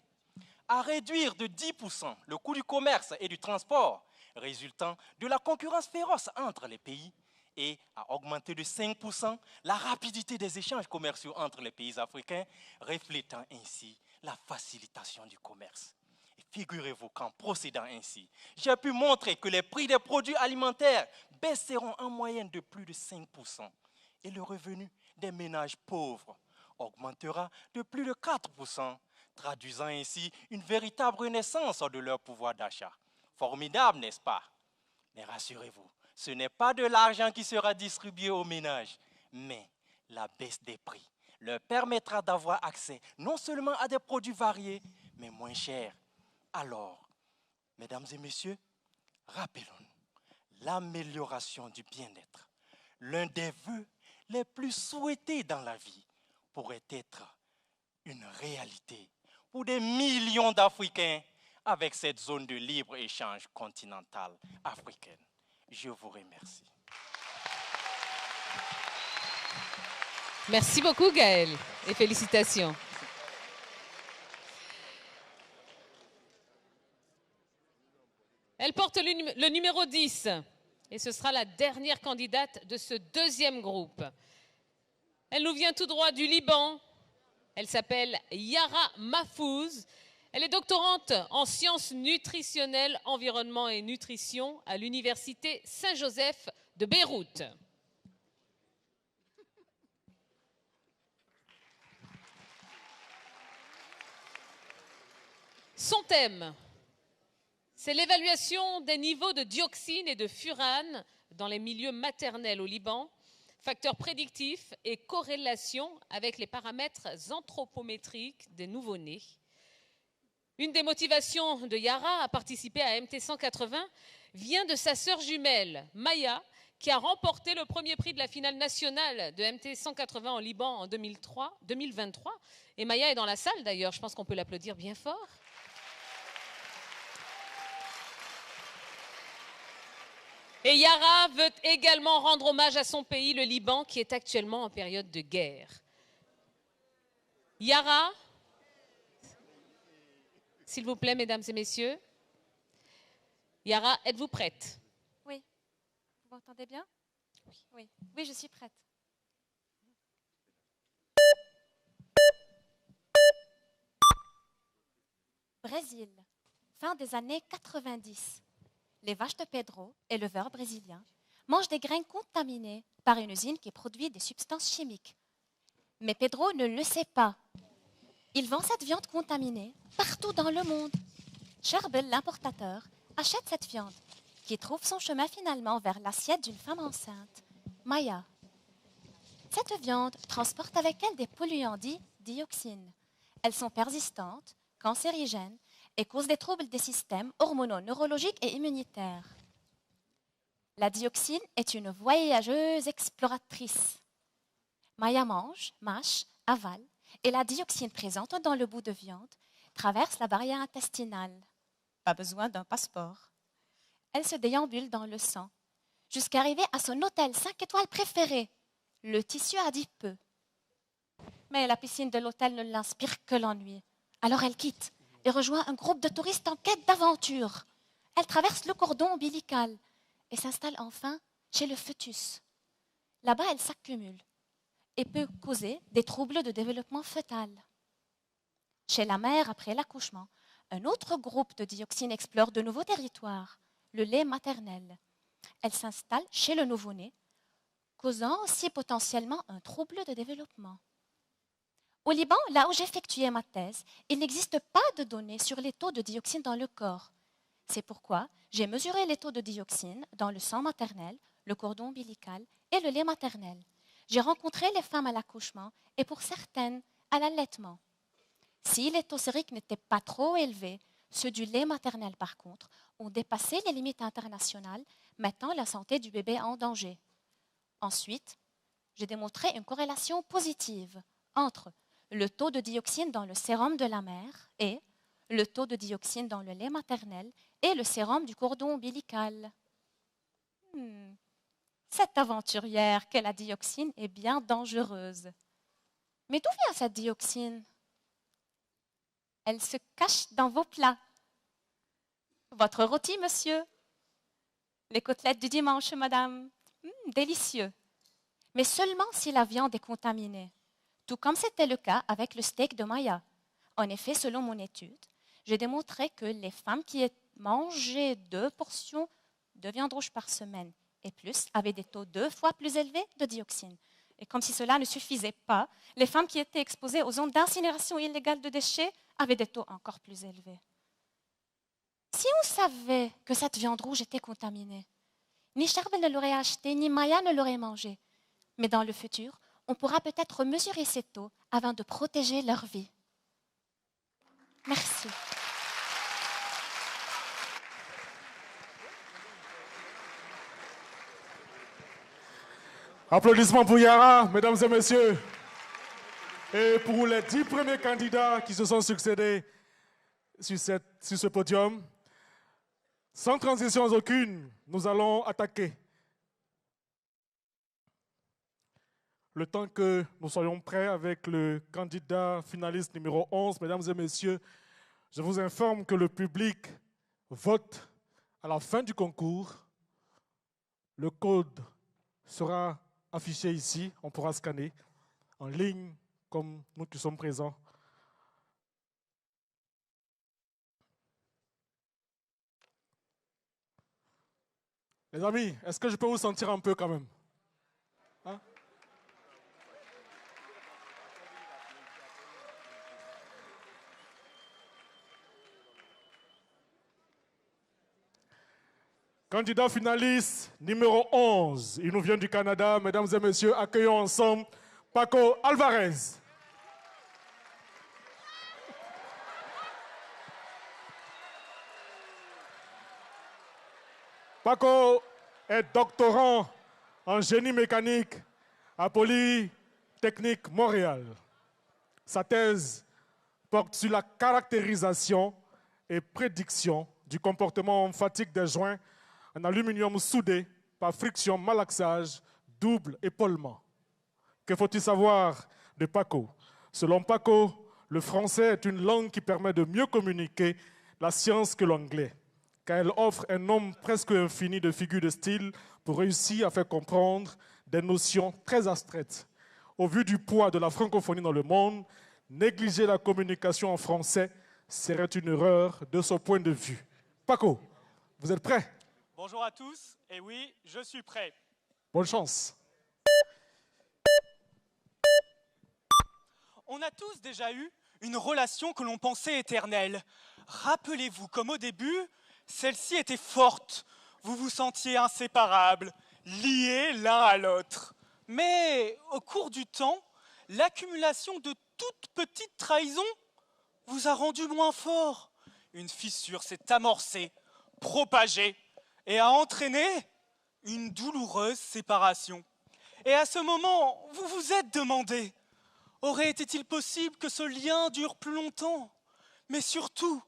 à réduire de 10% le coût du commerce et du transport résultant de la concurrence féroce entre les pays et à augmenter de 5% la rapidité des échanges commerciaux entre les pays africains, reflétant ainsi la facilitation du commerce. Et figurez-vous qu'en procédant ainsi, j'ai pu montrer que les prix des produits alimentaires baisseront en moyenne de plus de 5% et le revenu des ménages pauvres augmentera de plus de 4%, traduisant ainsi une véritable renaissance de leur pouvoir d'achat. Formidable, n'est-ce pas? Mais rassurez-vous, ce n'est pas de l'argent qui sera distribué aux ménages, mais la baisse des prix leur permettra d'avoir accès non seulement à des produits variés, mais moins chers. Alors, mesdames et messieurs, rappelons-nous, l'amélioration du bien-être, l'un des vœux les plus souhaités dans la vie, pourrait être une réalité pour des millions d'Africains avec cette zone de libre-échange continentale africaine. Je vous remercie. Merci beaucoup Gaël et félicitations. Elle porte le numéro 10 et ce sera la dernière candidate de ce deuxième groupe. Elle nous vient tout droit du Liban. Elle s'appelle Yara Mahfouz. Elle est doctorante en sciences nutritionnelles, environnement et nutrition à l'université Saint-Joseph de Beyrouth. Son thème, c'est l'évaluation des niveaux de dioxine et de furane dans les milieux maternels au Liban, facteurs prédictifs et corrélation avec les paramètres anthropométriques des nouveau-nés. Une des motivations de Yara à participer à MT 180 vient de sa sœur jumelle, Maya, qui a remporté le premier prix de la finale nationale de MT 180 en Liban en 2023. Et Maya est dans la salle d'ailleurs, je pense qu'on peut l'applaudir bien fort. Et Yara veut également rendre hommage à son pays, le Liban, qui est actuellement en période de guerre. Yara, s'il vous plaît, mesdames et messieurs. Yara, êtes-vous prête? Oui. Vous m'entendez bien? Oui. Oui, je suis prête. Brésil, fin des années 90. Les vaches de Pedro, éleveurs brésiliens, mangent des graines contaminées par une usine qui produit des substances chimiques. Mais Pedro ne le sait pas. Il vend cette viande contaminée partout dans le monde. Sherbel, l'importateur, achète cette viande, qui trouve son chemin finalement vers l'assiette d'une femme enceinte, Maya. Cette viande transporte avec elle des polluants dits dioxines. Elles sont persistantes, cancérigènes et causent des troubles des systèmes hormonaux, neurologiques et immunitaires. La dioxine est une voyageuse exploratrice. Maya mange, mâche, avale, et la dioxine présente dans le bout de viande traverse la barrière intestinale. Pas besoin d'un passeport. Elle se déambule dans le sang, jusqu'à arriver à son hôtel 5 étoiles préféré, le tissu adipeux. Mais la piscine de l'hôtel ne l'inspire que l'ennui. Alors elle quitte et rejoint un groupe de touristes en quête d'aventure. Elle traverse le cordon ombilical et s'installe enfin chez le fœtus. Là-bas, elle s'accumule et peut causer des troubles de développement fœtal. Chez la mère, après l'accouchement, un autre groupe de dioxines explore de nouveaux territoires, le lait maternel. Elle s'installe chez le nouveau-né, causant aussi potentiellement un trouble de développement. Au Liban, là où j'effectuais ma thèse, il n'existe pas de données sur les taux de dioxine dans le corps. C'est pourquoi j'ai mesuré les taux de dioxine dans le sang maternel, le cordon ombilical et le lait maternel. J'ai rencontré les femmes à l'accouchement et pour certaines, à l'allaitement. Si les taux sériques n'étaient pas trop élevés, ceux du lait maternel, par contre, ont dépassé les limites internationales, mettant la santé du bébé en danger. Ensuite, j'ai démontré une corrélation positive entre le taux de dioxine dans le sérum de la mère et le taux de dioxine dans le lait maternel et le sérum du cordon ombilical. Cette aventurière qu'est la dioxine est bien dangereuse. Mais d'où vient cette dioxine? Elle se cache dans vos plats. Votre rôti, monsieur. Les côtelettes du dimanche, madame. Délicieux. Mais seulement si la viande est contaminée. Tout comme c'était le cas avec le steak de Maya. En effet, selon mon étude, j'ai démontré que les femmes qui mangeaient 2 portions de viande rouge par semaine et plus avaient des taux 2 fois plus élevés de dioxine. Et comme si cela ne suffisait pas, les femmes qui étaient exposées aux ondes d'incinération illégale de déchets avaient des taux encore plus élevés. Si on savait que cette viande rouge était contaminée, ni Charbel ne l'aurait achetée, ni Maya ne l'aurait mangée. Mais dans le futur, on pourra peut-être mesurer ces taux avant de protéger leur vie. Merci. Applaudissements pour Yara, mesdames et messieurs. Et pour les 10 premiers candidats qui se sont succédés sur ce podium, sans transition aucune, nous allons attaquer. Le temps que nous soyons prêts avec le candidat finaliste numéro 11, mesdames et messieurs, je vous informe que le public vote à la fin du concours. Le code sera affiché ici, on pourra scanner en ligne comme nous qui sommes présents. Les amis, est-ce que je peux vous sentir un peu quand même? Hein? Candidat finaliste numéro 11, il nous vient du Canada. Mesdames et messieurs, accueillons ensemble Paco Alvarez. Paco est doctorant en génie mécanique à Polytechnique Montréal. Sa thèse porte sur la caractérisation et prédiction du comportement emphatique des joints en aluminium soudé par friction malaxage, double épaulement. Que faut-il savoir de Paco? Selon Paco, le français est une langue qui permet de mieux communiquer la science que l'anglais, car elle offre un nombre presque infini de figures de style pour réussir à faire comprendre des notions très abstraites. Au vu du poids de la francophonie dans le monde, négliger la communication en français serait une erreur de ce point de vue. Paco, vous êtes prêt? Bonjour à tous, et oui, je suis prêt. Bonne chance. On a tous déjà eu une relation que l'on pensait éternelle. Rappelez-vous comme au début, celle-ci était forte. Vous vous sentiez inséparables, liés l'un à l'autre. Mais au cours du temps, l'accumulation de toutes petites trahisons vous a rendu moins fort. Une fissure s'est amorcée, propagée et a entraîné une douloureuse séparation. Et à ce moment, vous vous êtes demandé, aurait-il possible que ce lien dure plus longtemps? Mais surtout,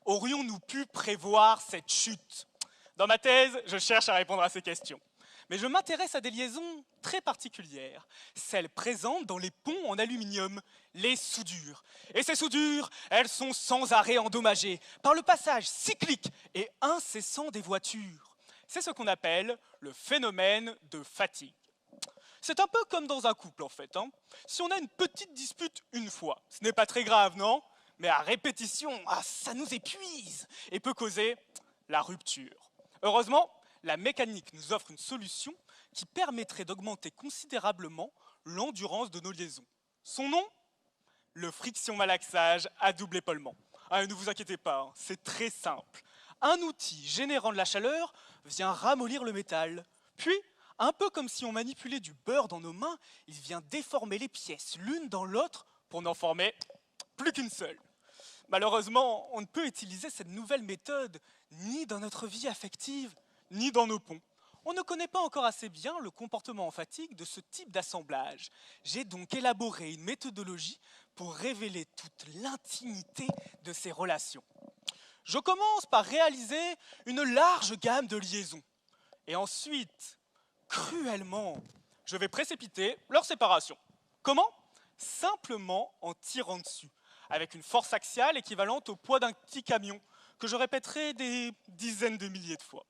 aurions-nous pu prévoir cette chute? Dans ma thèse, je cherche à répondre à ces questions. Mais je m'intéresse à des liaisons très particulières, celles présentes dans les ponts en aluminium, les soudures. Et ces soudures, elles sont sans arrêt endommagées par le passage cyclique et incessant des voitures. C'est ce qu'on appelle le phénomène de fatigue. C'est un peu comme dans un couple en fait. Si on a une petite dispute une fois, ce n'est pas très grave, non? Mais à répétition, ça nous épuise et peut causer la rupture. Heureusement, la mécanique nous offre une solution qui permettrait d'augmenter considérablement l'endurance de nos liaisons. Son nom? Le friction malaxage à double épaulement. Ne vous inquiétez pas, c'est très simple. Un outil générant de la chaleur vient ramollir le métal. Puis, un peu comme si on manipulait du beurre dans nos mains, il vient déformer les pièces l'une dans l'autre pour n'en former plus qu'une seule. Malheureusement, on ne peut utiliser cette nouvelle méthode ni dans notre vie affective, ni dans nos ponts. On ne connaît pas encore assez bien le comportement emphatique de ce type d'assemblage. J'ai donc élaboré une méthodologie pour révéler toute l'intimité de ces relations. Je commence par réaliser une large gamme de liaisons. Et ensuite, cruellement, je vais précipiter leur séparation. Comment? Simplement en tirant dessus, avec une force axiale équivalente au poids d'un petit camion, que je répéterai des dizaines de milliers de fois.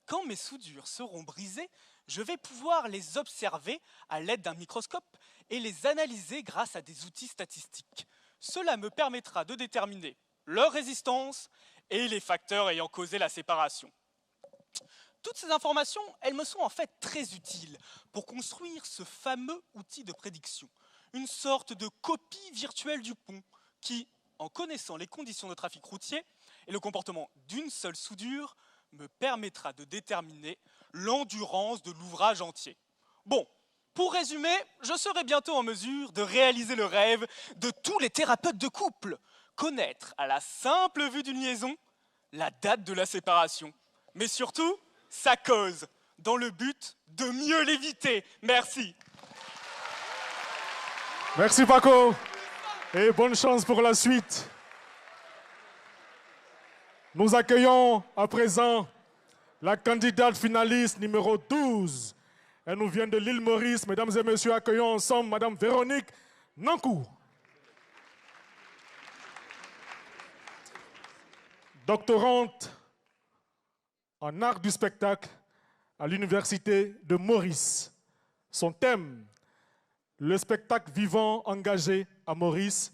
Quand mes soudures seront brisées, je vais pouvoir les observer à l'aide d'un microscope et les analyser grâce à des outils statistiques. Cela me permettra de déterminer leur résistance et les facteurs ayant causé la séparation. Toutes ces informations, elles me sont en fait très utiles pour construire ce fameux outil de prédiction, une sorte de copie virtuelle du pont qui, en connaissant les conditions de trafic routier et le comportement d'une seule soudure, me permettra de déterminer l'endurance de l'ouvrage entier. Bon, pour résumer, je serai bientôt en mesure de réaliser le rêve de tous les thérapeutes de couple, connaître à la simple vue d'une liaison la date de la séparation, mais surtout sa cause, dans le but de mieux l'éviter. Merci. Merci Paco et bonne chance pour la suite. Nous accueillons à présent la candidate finaliste numéro 12. Elle nous vient de l'île Maurice. Mesdames et messieurs, accueillons ensemble Madame Véronique Nancourt. Doctorante en art du spectacle à l'Université de Maurice. Son thème, le spectacle vivant engagé à Maurice,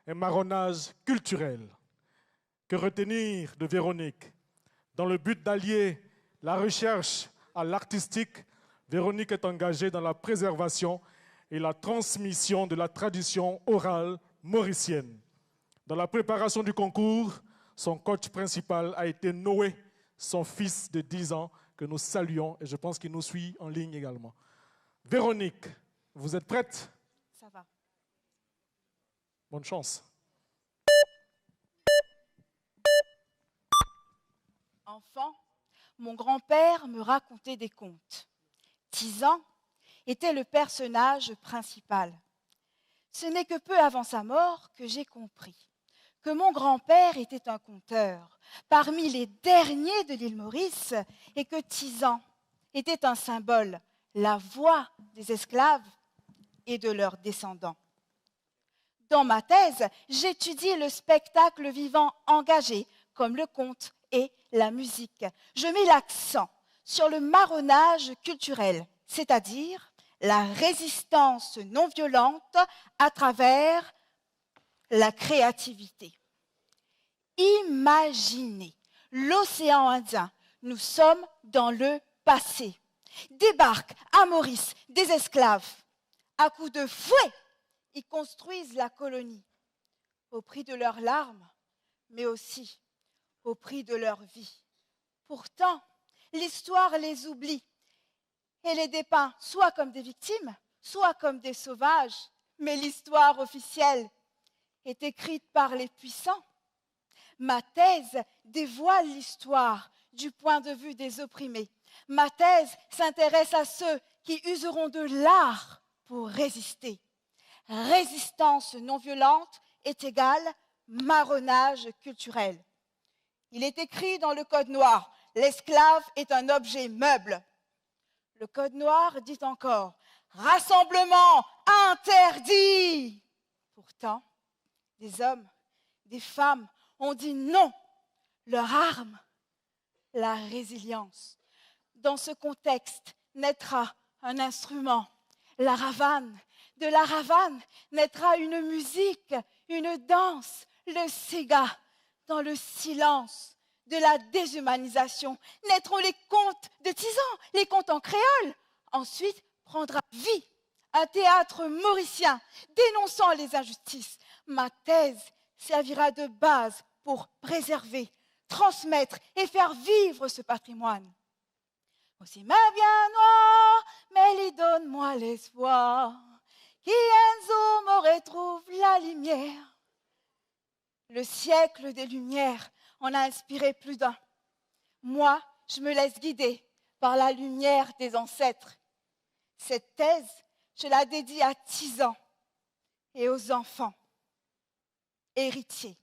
un marronnage culturel. Que retenir de Véronique? Dans le but d'allier la recherche à l'artistique, Véronique est engagée dans la préservation et la transmission de la tradition orale mauricienne. Dans la préparation du concours, son coach principal a été Noé, son fils de 10 ans, que nous saluons et je pense qu'il nous suit en ligne également. Véronique, vous êtes prête? Ça va. Bonne chance. Enfant, mon grand-père me racontait des contes. Tizan était le personnage principal. Ce n'est que peu avant sa mort que j'ai compris que mon grand-père était un conteur, parmi les derniers de l'île Maurice, et que Tizan était un symbole, la voix des esclaves et de leurs descendants. Dans ma thèse, j'étudie le spectacle vivant engagé, comme le conte et la musique. Je mets l'accent sur le marronnage culturel, c'est-à-dire la résistance non violente à travers la créativité. Imaginez l'océan Indien, nous sommes dans le passé. Débarquent à Maurice des esclaves. À coups de fouet, ils construisent la colonie, au prix de leurs larmes, mais aussi au prix de leur vie. Pourtant, l'histoire les oublie et les dépeint soit comme des victimes, soit comme des sauvages. Mais l'histoire officielle est écrite par les puissants. Ma thèse dévoile l'histoire du point de vue des opprimés. Ma thèse s'intéresse à ceux qui useront de l'art pour résister. Résistance non violente est égale marronnage culturel. Il est écrit dans le Code noir, l'esclave est un objet meuble. Le Code noir dit encore, rassemblement interdit. Pourtant, des hommes, des femmes ont dit non, leur arme, la résilience. Dans ce contexte naîtra un instrument, la ravane. De la ravane naîtra une musique, une danse, le séga. Dans le silence de la déshumanisation naîtront les contes de Tizan, les contes en créole. Ensuite prendra vie un théâtre mauricien dénonçant les injustices. Ma thèse servira de base pour préserver, transmettre et faire vivre ce patrimoine. Aussi ma bien noir, mais lui donne-moi l'espoir, qui un jour me retrouve la lumière. Le siècle des Lumières en a inspiré plus d'un. Moi, je me laisse guider par la lumière des ancêtres. Cette thèse, je la dédie à Tizan et aux enfants, héritiers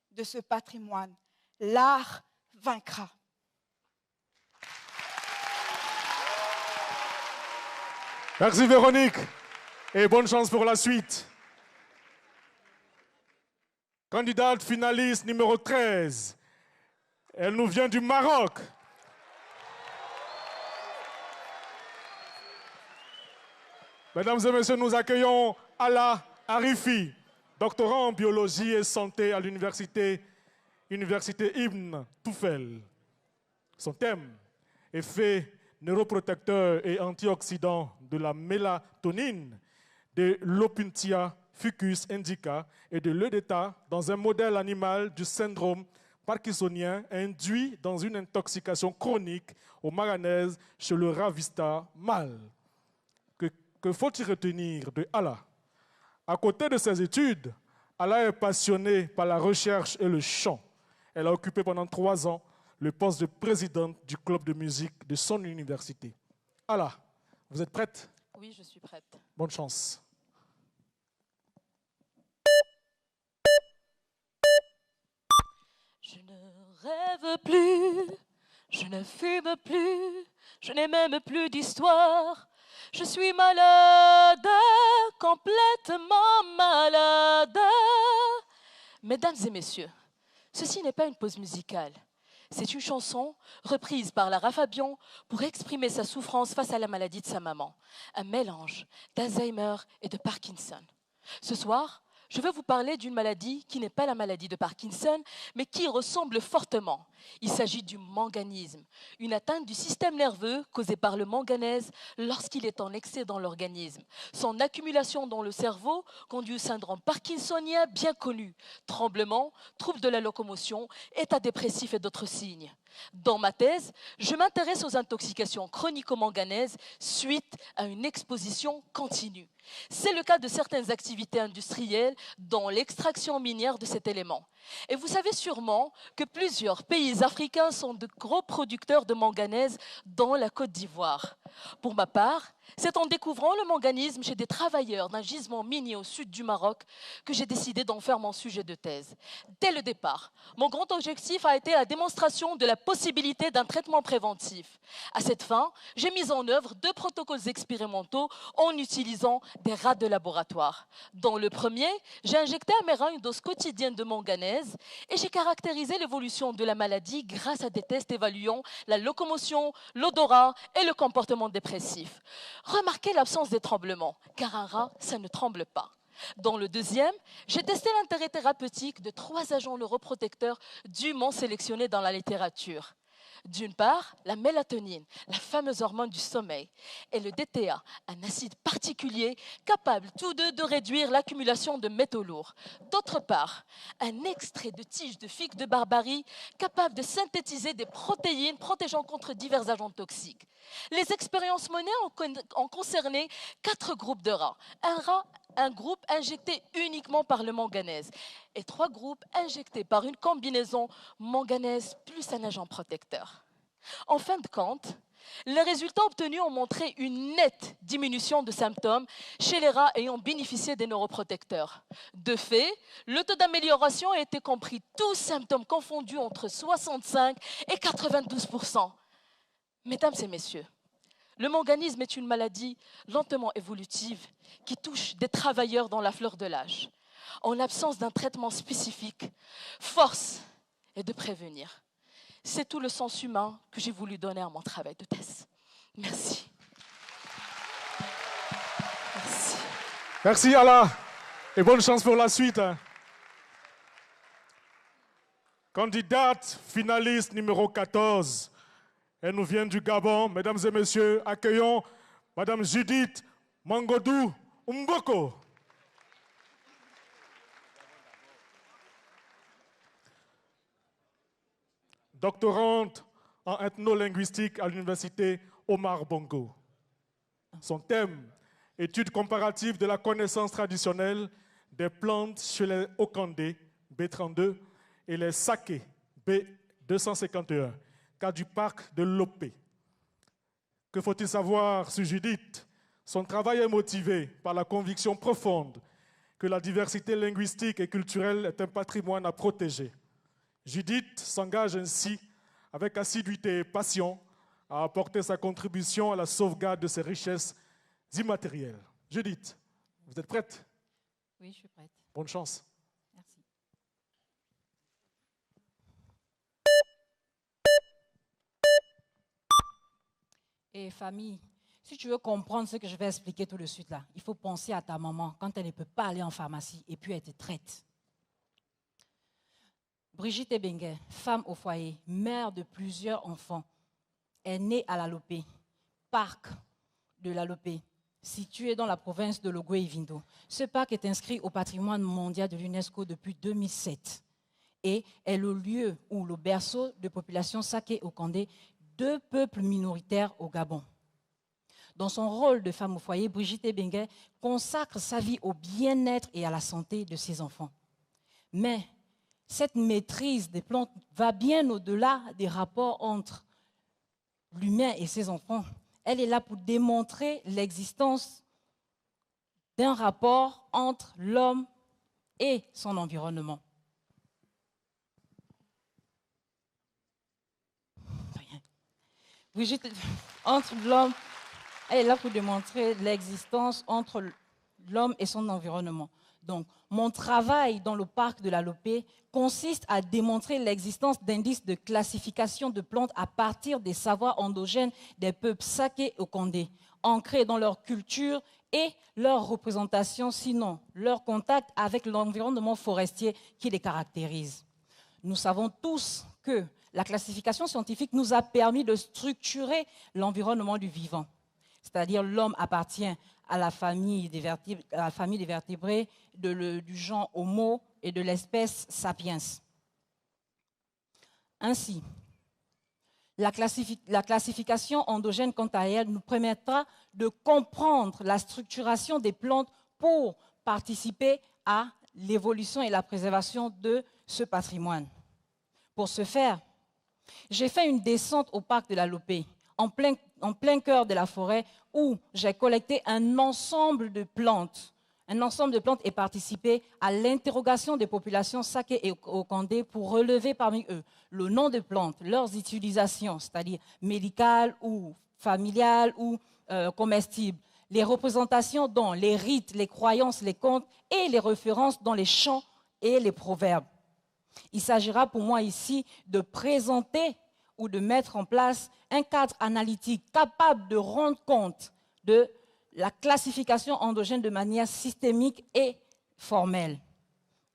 de ce patrimoine. L'art vaincra. Merci Véronique et bonne chance pour la suite. Candidate finaliste numéro 13. Elle nous vient du Maroc. Mesdames et messieurs, nous accueillons Ala Arifi, doctorant en biologie et santé à l'université Ibn Toufel. Son thème, effet neuroprotecteur et antioxydant de la mélatonine, de l'Opuntia Fucus indica et de l'œdéta dans un modèle animal du syndrome parkinsonien induit dans une intoxication chronique au manganèse chez le ravista mâle. Que faut-il retenir de Ala? À côté de ses études, Ala est passionnée par la recherche et le chant. Elle a occupé pendant 3 ans le poste de présidente du club de musique de son université. Ala, vous êtes prête? Oui, je suis prête. Bonne chance. Je ne rêve plus, je ne fume plus, je n'ai même plus d'histoire. Je suis malade, complètement malade. Mesdames et messieurs, ceci n'est pas une pause musicale. C'est une chanson reprise par Lara Fabian pour exprimer sa souffrance face à la maladie de sa maman. Un mélange d'Alzheimer et de Parkinson. Ce soir, Je veux vous parler d'une maladie qui n'est pas la maladie de Parkinson, mais qui y ressemble fortement. Il s'agit du manganisme, une atteinte du système nerveux causée par le manganèse lorsqu'il est en excès dans l'organisme. Son accumulation dans le cerveau conduit au syndrome parkinsonien bien connu, tremblements, troubles de la locomotion, état dépressif et d'autres signes. Dans ma thèse, je m'intéresse aux intoxications chronico-manganèses suite à une exposition continue. C'est le cas de certaines activités industrielles dont l'extraction minière de cet élément. Et vous savez sûrement que plusieurs pays africains sont de gros producteurs de manganèse dans la Côte d'Ivoire. Pour ma part, c'est en découvrant le manganisme chez des travailleurs d'un gisement minier au sud du Maroc que j'ai décidé d'en faire mon sujet de thèse. Dès le départ, mon grand objectif a été la démonstration de la possibilité d'un traitement préventif. À cette fin, j'ai mis en œuvre 2 protocoles expérimentaux en utilisant des rats de laboratoire. Dans le premier, j'ai injecté à mes rats une dose quotidienne de manganèse et j'ai caractérisé l'évolution de la maladie grâce à des tests évaluant la locomotion, l'odorat et le comportement dépressif. Remarquez l'absence des tremblements, car un rat, ça ne tremble pas. Dans le deuxième, j'ai testé l'intérêt thérapeutique de 3 agents neuroprotecteurs dûment sélectionnés dans la littérature. D'une part, la mélatonine, la fameuse hormone du sommeil, et le DTA, un acide particulier capable tous deux de réduire l'accumulation de métaux lourds. D'autre part, un extrait de tige de figue de Barbarie capable de synthétiser des protéines protégeant contre divers agents toxiques. Les expériences menées ont concerné 4 groupes de rats. Un groupe injecté uniquement par le manganèse et 3 groupes injectés par une combinaison manganèse plus un agent protecteur. En fin de compte, les résultats obtenus ont montré une nette diminution de symptômes chez les rats ayant bénéficié des neuroprotecteurs. De fait, le taux d'amélioration a été compris, tous symptômes confondus, entre 65 et 92%. Mesdames et messieurs, le manganisme est une maladie lentement évolutive qui touche des travailleurs dans la fleur de l'âge. En l'absence d'un traitement spécifique, force est de prévenir. C'est tout le sens humain que j'ai voulu donner à mon travail de thèse. Merci. Merci. Merci Allah et bonne chance pour la suite. Candidate finaliste numéro 14. Elle nous vient du Gabon. Mesdames et messieurs, accueillons Madame Judith Mangodou Mboko. Doctorante en ethnolinguistique à l'université Omar Bongo. Son thème, étude comparative de la connaissance traditionnelle des plantes chez les Okandé, B32, et les Saké, B251, cas du parc de Lopé. Que faut-il savoir sur Judith? Son travail est motivé par la conviction profonde que la diversité linguistique et culturelle est un patrimoine à protéger. Judith s'engage ainsi avec assiduité et passion à apporter sa contribution à la sauvegarde de ces richesses immatérielles. Judith, vous êtes prête? Oui, je suis prête. Bonne chance. Merci. Et famille, si tu veux comprendre ce que je vais expliquer tout de suite là, il faut penser à ta maman quand elle ne peut pas aller en pharmacie et puis elle te traite. Brigitte Ebengue, femme au foyer, mère de plusieurs enfants, est née à Lalopé, parc de Lalopé, situé dans la province de Logoué-Ivindo. Ce parc est inscrit au patrimoine mondial de l'UNESCO depuis 2007 et est le lieu où le berceau de population Saké-Okandé, 2 peuples minoritaires au Gabon. Dans son rôle de femme au foyer, Brigitte Ebengue consacre sa vie au bien-être et à la santé de ses enfants. Mais cette maîtrise des plantes va bien au-delà des rapports entre l'humain et ses enfants. Elle est là pour démontrer l'existence d'un rapport entre l'homme et son environnement. Brigitte, entre l'homme, elle est là pour démontrer l'existence entre l'homme et son environnement. Donc, Mon travail dans le parc de la Lopé consiste à démontrer l'existence d'indices de classification de plantes à partir des savoirs endogènes des peuples Saké et Okandé, ancrés dans leur culture et leur représentation, sinon leur contact avec l'environnement forestier qui les caractérise. Nous savons tous que la classification scientifique nous a permis de structurer l'environnement du vivant, c'est-à-dire l'homme appartient à la famille des vertébrés du genre Homo et de l'espèce Sapiens. Ainsi, la classification endogène, quant à elle, nous permettra de comprendre la structuration des plantes pour participer à l'évolution et la préservation de ce patrimoine. Pour ce faire, j'ai fait une descente au parc de la Lopé, en plein cœur de la forêt, où j'ai collecté un ensemble de plantes et participé à l'interrogation des populations Saké et Okandé pour relever parmi eux le nom de plantes, leurs utilisations, c'est-à-dire médicales ou familiales ou comestibles, les représentations dans les rites, les croyances, les contes et les références dans les chants et les proverbes. Il s'agira pour moi ici de présenter ou de mettre en place un cadre analytique capable de rendre compte de la classification endogène de manière systémique et formelle.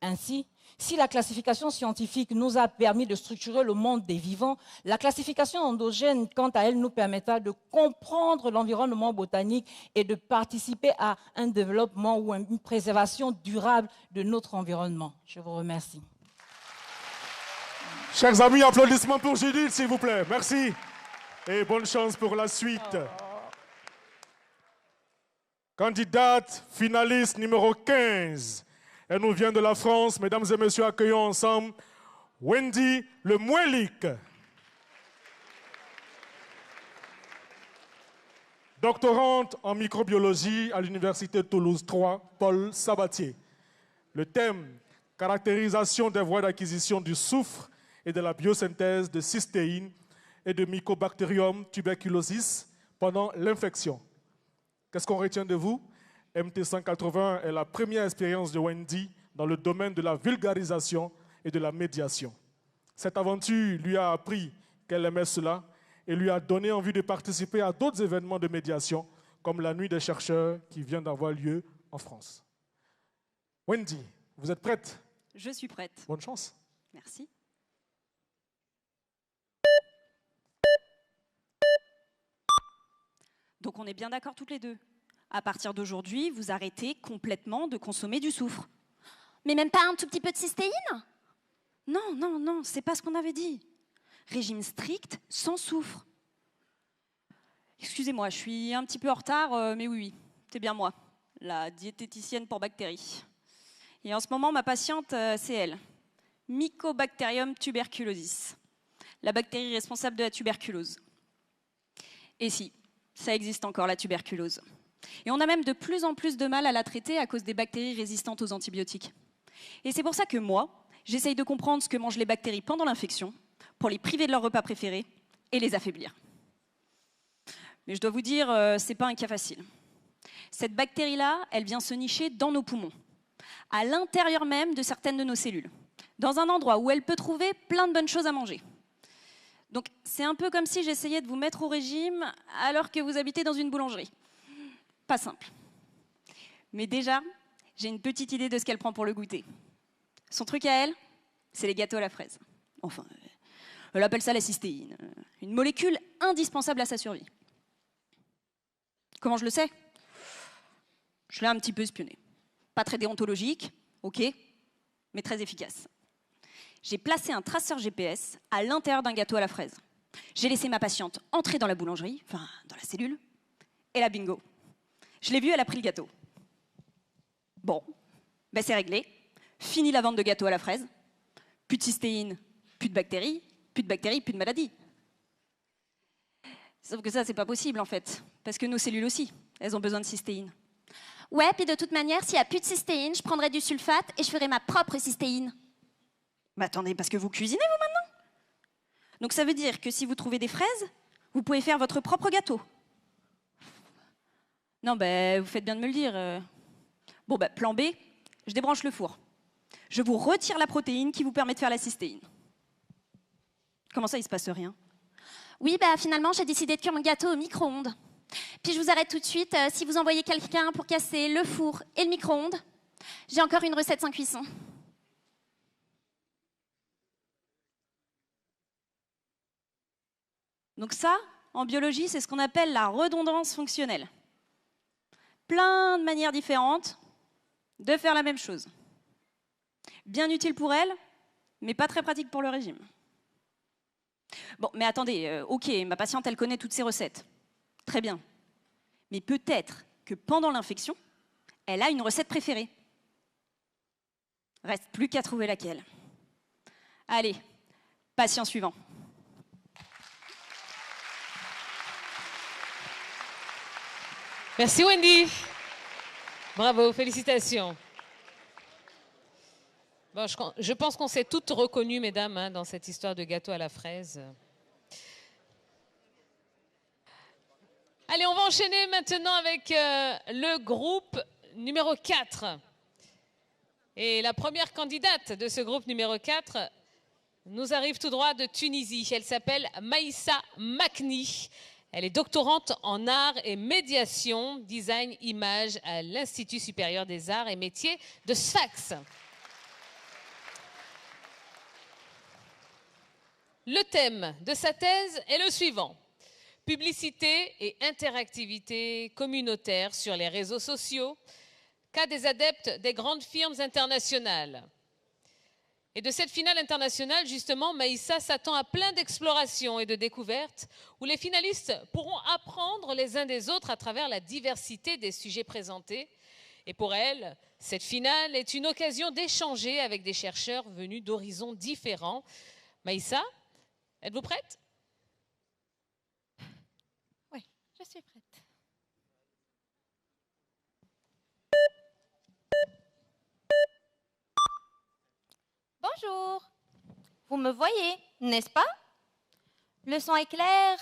Ainsi, si la classification scientifique nous a permis de structurer le monde des vivants, la classification endogène, quant à elle, nous permettra de comprendre l'environnement botanique et de participer à un développement ou à une préservation durable de notre environnement. Je vous remercie. Chers amis, applaudissements pour Judith, s'il vous plaît. Merci et bonne chance pour la suite. Candidate finaliste numéro 15. Elle nous vient de la France. Mesdames et messieurs, accueillons ensemble Wendy Le Mouelik. Doctorante en microbiologie à l'Université Toulouse 3, Paul Sabatier. Le thème, caractérisation des voies d'acquisition du soufre et de la biosynthèse de cystéine et de Mycobacterium tuberculosis pendant l'infection. Qu'est-ce qu'on retient de vous? MT180 est la première expérience de Wendy dans le domaine de la vulgarisation et de la médiation. Cette aventure lui a appris qu'elle aimait cela et lui a donné envie de participer à d'autres événements de médiation, comme la Nuit des chercheurs qui vient d'avoir lieu en France. Wendy, vous êtes prête? Je suis prête. Bonne chance. Merci. Donc on est bien d'accord toutes les deux. À partir d'aujourd'hui, vous arrêtez complètement de consommer du soufre. Mais même pas un tout petit peu de cystéine? Non, non, non, c'est pas ce qu'on avait dit. Régime strict, sans soufre. Excusez-moi, je suis un petit peu en retard, mais oui, c'est bien moi, la diététicienne pour bactéries. Et en ce moment, ma patiente, c'est elle. Mycobacterium tuberculosis, la bactérie responsable de la tuberculose. Et si, ça existe encore, la tuberculose. Et on a même de plus en plus de mal à la traiter à cause des bactéries résistantes aux antibiotiques. Et c'est pour ça que moi, j'essaye de comprendre ce que mangent les bactéries pendant l'infection, pour les priver de leur repas préféré et les affaiblir. Mais je dois vous dire, c'est pas un cas facile. Cette bactérie-là, elle vient se nicher dans nos poumons, à l'intérieur même de certaines de nos cellules, dans un endroit où elle peut trouver plein de bonnes choses à manger. Donc c'est un peu comme si j'essayais de vous mettre au régime alors que vous habitez dans une boulangerie. Pas simple. Mais déjà, j'ai une petite idée de ce qu'elle prend pour le goûter. Son truc à elle, c'est les gâteaux à la fraise. Enfin, elle appelle ça la cystéine, une molécule indispensable à sa survie. Comment je le sais? Je l'ai un petit peu espionné. Pas très déontologique, ok, mais très efficace. J'ai placé un traceur GPS à l'intérieur d'un gâteau à la fraise. J'ai laissé ma patiente entrer dans la boulangerie, enfin dans la cellule, et là, bingo. Je l'ai vue, elle a pris le gâteau. Bon, ben c'est réglé. Fini la vente de gâteaux à la fraise. Plus de cystéine, plus de bactéries, plus de maladies. Sauf que ça, c'est pas possible en fait, parce que nos cellules aussi, elles ont besoin de cystéine. Ouais, puis de toute manière, s'il n'y a plus de cystéine, je prendrai du sulfate et je ferai ma propre cystéine. Mais attendez, parce que vous cuisinez, vous, maintenant? Donc ça veut dire que si vous trouvez des fraises, vous pouvez faire votre propre gâteau. Non, ben, vous faites bien de me le dire. Bon, ben, plan B, je débranche le four. Je vous retire la protéine qui vous permet de faire la cystéine. Comment ça, il se passe rien? Oui, bah finalement, j'ai décidé de cuire mon gâteau au micro-ondes. Puis je vous arrête tout de suite. Si vous envoyez quelqu'un pour casser le four et le micro-ondes, j'ai encore une recette sans cuisson. Donc ça, en biologie, c'est ce qu'on appelle la redondance fonctionnelle. Plein de manières différentes de faire la même chose. Bien utile pour elle, mais pas très pratique pour le régime. Bon, mais attendez, ok, ma patiente, elle connaît toutes ses recettes. Très bien. Mais peut-être que pendant l'infection, elle a une recette préférée. Reste plus qu'à trouver laquelle. Allez, patient suivant. Merci Wendy. Bravo, félicitations. Bon, je pense qu'on s'est toutes reconnues, mesdames, hein, dans cette histoire de gâteau à la fraise. Allez, on va enchaîner maintenant avec le groupe numéro 4. Et la première candidate de ce groupe numéro 4 nous arrive tout droit de Tunisie. Elle s'appelle Maïssa Makni. Elle est doctorante en art et médiation, design, image à l'Institut supérieur des arts et métiers de Sfax. Le thème de sa thèse est le suivant: publicité et interactivité communautaire sur les réseaux sociaux, cas des adeptes des grandes firmes internationales. Et de cette finale internationale, justement, Maïssa s'attend à plein d'explorations et de découvertes où les finalistes pourront apprendre les uns des autres à travers la diversité des sujets présentés. Et pour elle, cette finale est une occasion d'échanger avec des chercheurs venus d'horizons différents. Maïssa, êtes-vous prête? Oui, je suis prête. Bonjour. Vous me voyez, n'est-ce pas? Le son est clair?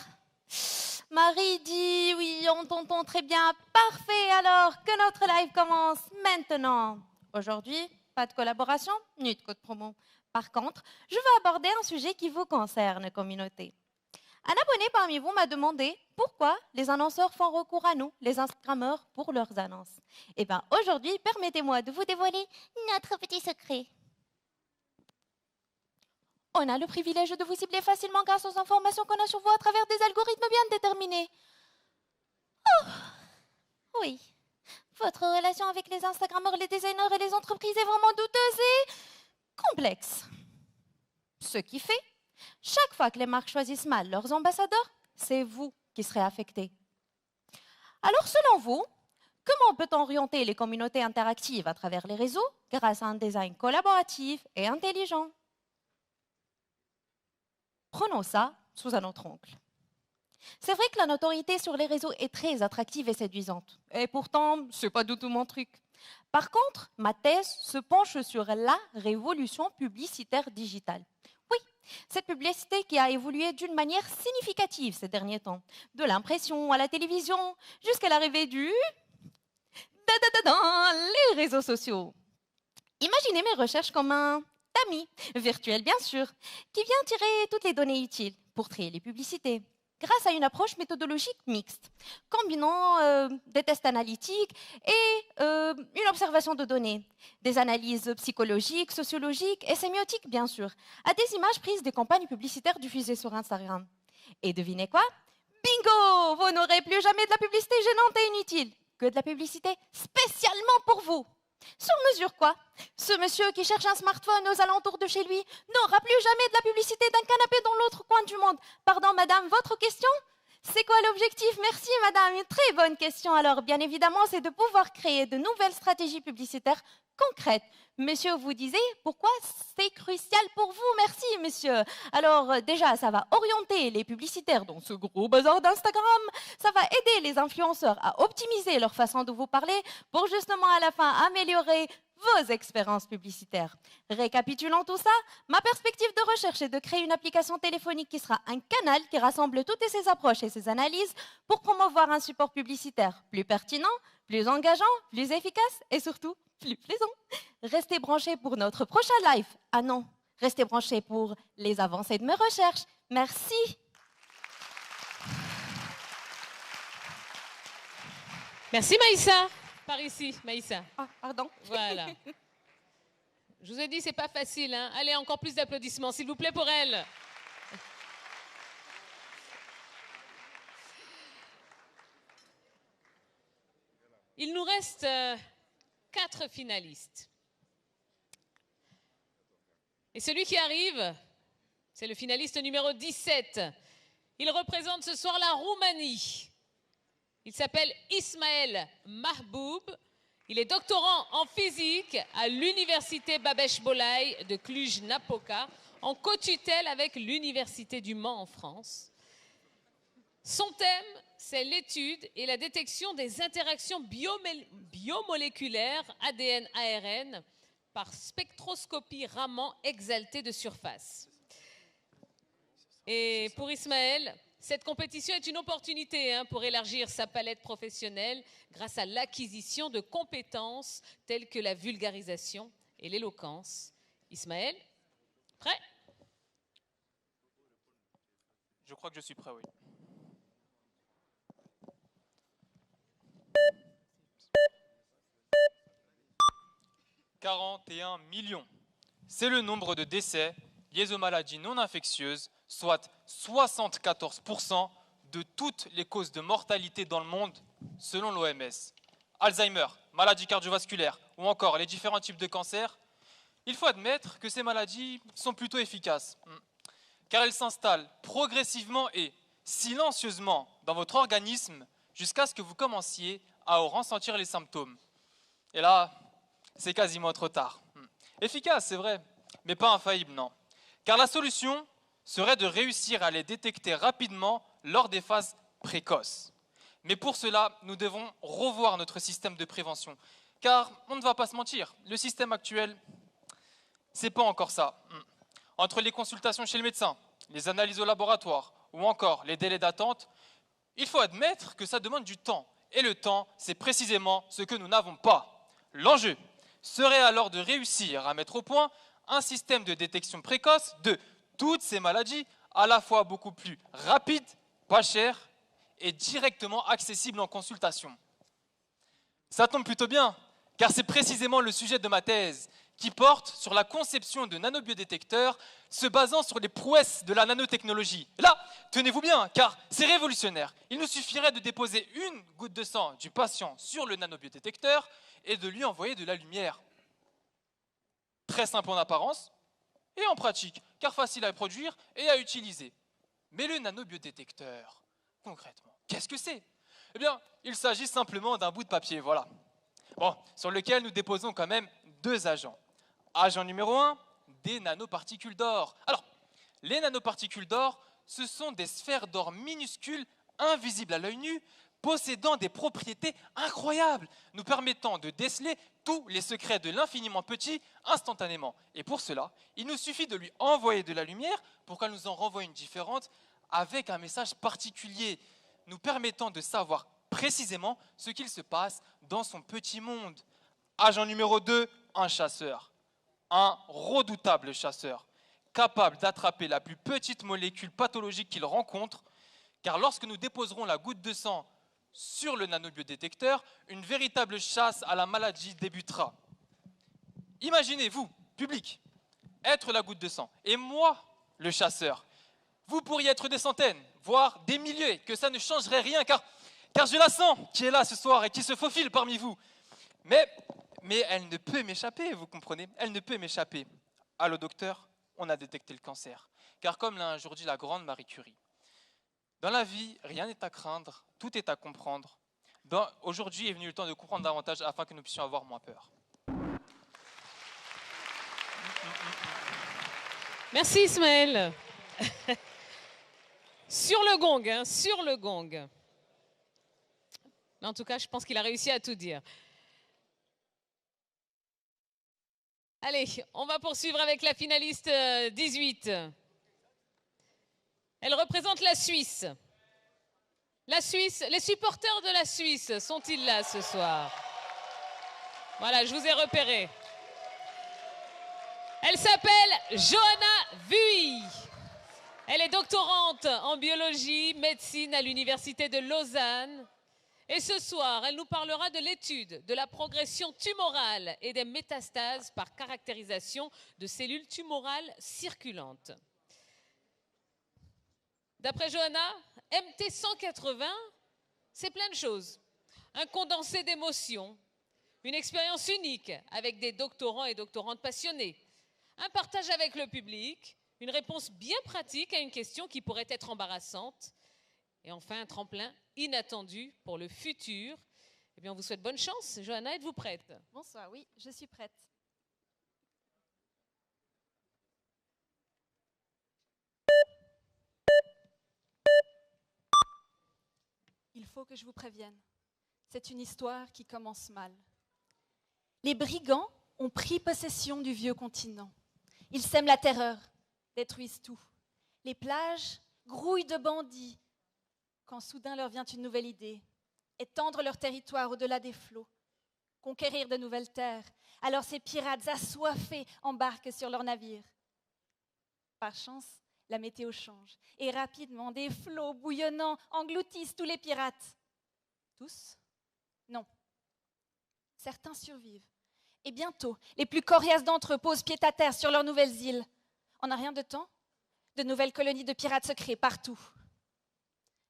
Marie dit oui, on t'entend très bien. Parfait, alors que notre live commence maintenant. Aujourd'hui, pas de collaboration, ni de code promo. Par contre, je veux aborder un sujet qui vous concerne, communauté. Un abonné parmi vous m'a demandé pourquoi les annonceurs font recours à nous, les Instagrammeurs, pour leurs annonces. Eh bien, aujourd'hui, permettez-moi de vous dévoiler notre petit secret. On a le privilège de vous cibler facilement grâce aux informations qu'on a sur vous à travers des algorithmes bien déterminés. Oh, oui. Votre relation avec les Instagrammeurs, les designers et les entreprises est vraiment douteuse et complexe. Ce qui fait, chaque fois que les marques choisissent mal leurs ambassadeurs, c'est vous qui serez affectés. Alors, selon vous, comment peut-on orienter les communautés interactives à travers les réseaux grâce à un design collaboratif et intelligent? Prenons ça sous un autre angle. C'est vrai que la notoriété sur les réseaux est très attractive et séduisante. Et pourtant, ce n'est pas du tout mon truc. Par contre, ma thèse se penche sur la révolution publicitaire digitale. Oui, cette publicité qui a évolué d'une manière significative ces derniers temps. De l'impression à la télévision, jusqu'à l'arrivée du... dans les réseaux sociaux. Imaginez mes recherches comme un ami, virtuel bien sûr, qui vient tirer toutes les données utiles pour trier les publicités, grâce à une approche méthodologique mixte, combinant des tests analytiques et une observation de données, des analyses psychologiques, sociologiques et sémiotiques bien sûr, à des images prises des campagnes publicitaires diffusées sur Instagram. Et devinez quoi? Bingo! Vous n'aurez plus jamais de la publicité gênante et inutile, que de la publicité spécialement pour vous. Sur mesure quoi? Ce monsieur qui cherche un smartphone aux alentours de chez lui n'aura plus jamais de la publicité d'un canapé dans l'autre coin du monde. Pardon madame, votre question? C'est quoi l'objectif? Merci madame, une très bonne question. Alors bien évidemment, c'est de pouvoir créer de nouvelles stratégies publicitaires concrètes. Monsieur, vous disiez pourquoi c'est crucial pour vous? Merci monsieur. Alors déjà, ça va orienter les publicitaires dans ce gros bazar d'Instagram. Ça va aider les influenceurs à optimiser leur façon de vous parler pour justement à la fin améliorer vos expériences publicitaires. Récapitulant tout ça, ma perspective de recherche est de créer une application téléphonique qui sera un canal qui rassemble toutes ces approches et ces analyses pour promouvoir un support publicitaire plus pertinent, plus engageant, plus efficace et surtout plus plaisant. Restez branchés pour notre prochain live. Ah non, restez branchés pour les avancées de mes recherches. Merci. Merci Maïssa. Par ici, Maïssa. Ah, pardon. Voilà. Je vous ai dit, c'est pas facile. Hein. Allez, encore plus d'applaudissements, s'il vous plaît, pour elle. Il nous reste 4 finalistes. Et celui qui arrive, c'est le finaliste numéro 17. Il représente ce soir la Roumanie. Il s'appelle Ismaël Mahboub. Il est doctorant en physique à l'université Babech-Bolaï de Cluj-Napoca, en co-tutelle avec l'université du Mans en France. Son thème, c'est l'étude et la détection des interactions biomoléculaires ADN-ARN par spectroscopie Raman exaltée de surface. Et pour Ismaël, cette compétition est une opportunité pour élargir sa palette professionnelle grâce à l'acquisition de compétences telles que la vulgarisation et l'éloquence. Ismaël, prêt? Je crois que je suis prêt, oui. « 41 millions. C'est le nombre de décès liés aux maladies non infectieuses, soit 74% de toutes les causes de mortalité dans le monde, selon l'OMS. Alzheimer, maladies cardiovasculaires ou encore les différents types de cancers, il faut admettre que ces maladies sont plutôt efficaces, car elles s'installent progressivement et silencieusement dans votre organisme jusqu'à ce que vous commenciez à en ressentir les symptômes. Et là, c'est quasiment trop tard. Efficace, c'est vrai, mais pas infaillible, non. Car la solution serait de réussir à les détecter rapidement lors des phases précoces. Mais pour cela, nous devons revoir notre système de prévention. Car on ne va pas se mentir, le système actuel, c'est pas encore ça. Entre les consultations chez le médecin, les analyses au laboratoire ou encore les délais d'attente, il faut admettre que ça demande du temps. Et le temps, c'est précisément ce que nous n'avons pas. L'enjeu serait alors de réussir à mettre au point un système de détection précoce de toutes ces maladies, à la fois beaucoup plus rapide, pas cher et directement accessible en consultation. Ça tombe plutôt bien, car c'est précisément le sujet de ma thèse, qui porte sur la conception de nanobiodétecteurs se basant sur les prouesses de la nanotechnologie. Là, tenez-vous bien, car c'est révolutionnaire. Il nous suffirait de déposer une goutte de sang du patient sur le nanobiodétecteur et de lui envoyer de la lumière. Très simple en apparence et en pratique, car facile à produire et à utiliser. Mais le nanobiodétecteur, concrètement, qu'est-ce que c'est? Eh bien, il s'agit simplement d'un bout de papier, voilà. Bon, sur lequel nous déposons quand même 2 agents. Agent numéro 1, des nanoparticules d'or. Alors, les nanoparticules d'or, ce sont des sphères d'or minuscules, invisibles à l'œil nu, possédant des propriétés incroyables, nous permettant de déceler tous les secrets de l'infiniment petit instantanément. Et pour cela, il nous suffit de lui envoyer de la lumière pour qu'elle nous en renvoie une différente avec un message particulier, nous permettant de savoir précisément ce qu'il se passe dans son petit monde. Agent numéro 2, un chasseur. Un redoutable chasseur, capable d'attraper la plus petite molécule pathologique qu'il rencontre, car lorsque nous déposerons la goutte de sang sur le nanobiodétecteur, une véritable chasse à la maladie débutera. Imaginez-vous, public, être la goutte de sang, et moi, le chasseur. Vous pourriez être des centaines, voire des milliers, que ça ne changerait rien, car je la sens qui est là ce soir et qui se faufile parmi vous. Mais elle ne peut m'échapper, vous comprenez? Elle ne peut m'échapper. Allô docteur, on a détecté le cancer. Car comme l'a un jour dit la grande Marie Curie, dans la vie, rien n'est à craindre, tout est à comprendre. Aujourd'hui est venu le temps de comprendre davantage afin que nous puissions avoir moins peur. Merci Ismaël. Sur le gong, hein, sur le gong. Mais en tout cas, je pense qu'il a réussi à tout dire. Allez, on va poursuivre avec la finaliste 18. Elle représente la Suisse. La Suisse, les supporters de la Suisse sont-ils là ce soir? Voilà, je vous ai repéré. Elle s'appelle Johanna Vuy. Elle est doctorante en biologie, médecine à l'université de Lausanne. Et ce soir, elle nous parlera de l'étude de la progression tumorale et des métastases par caractérisation de cellules tumorales circulantes. D'après Johanna, MT180, c'est plein de choses. Un condensé d'émotions, une expérience unique avec des doctorants et doctorantes passionnés, un partage avec le public, une réponse bien pratique à une question qui pourrait être embarrassante, et enfin un tremplin inattendu pour le futur. Eh bien, on vous souhaite bonne chance. Johanna, êtes-vous prête? Bonsoir, oui, je suis prête. Il faut que je vous prévienne. C'est une histoire qui commence mal. Les brigands ont pris possession du vieux continent. Ils sèment la terreur, détruisent tout. Les plages grouillent de bandits quand soudain leur vient une nouvelle idée. Étendre leur territoire au-delà des flots, conquérir de nouvelles terres. Alors ces pirates assoiffés embarquent sur leurs navires. Par chance, la météo change et rapidement des flots bouillonnants engloutissent tous les pirates. Tous? Non. Certains survivent. Et bientôt, les plus coriaces d'entre eux posent pied à terre sur leurs nouvelles îles. En un rien de temps, de nouvelles colonies de pirates se créent partout.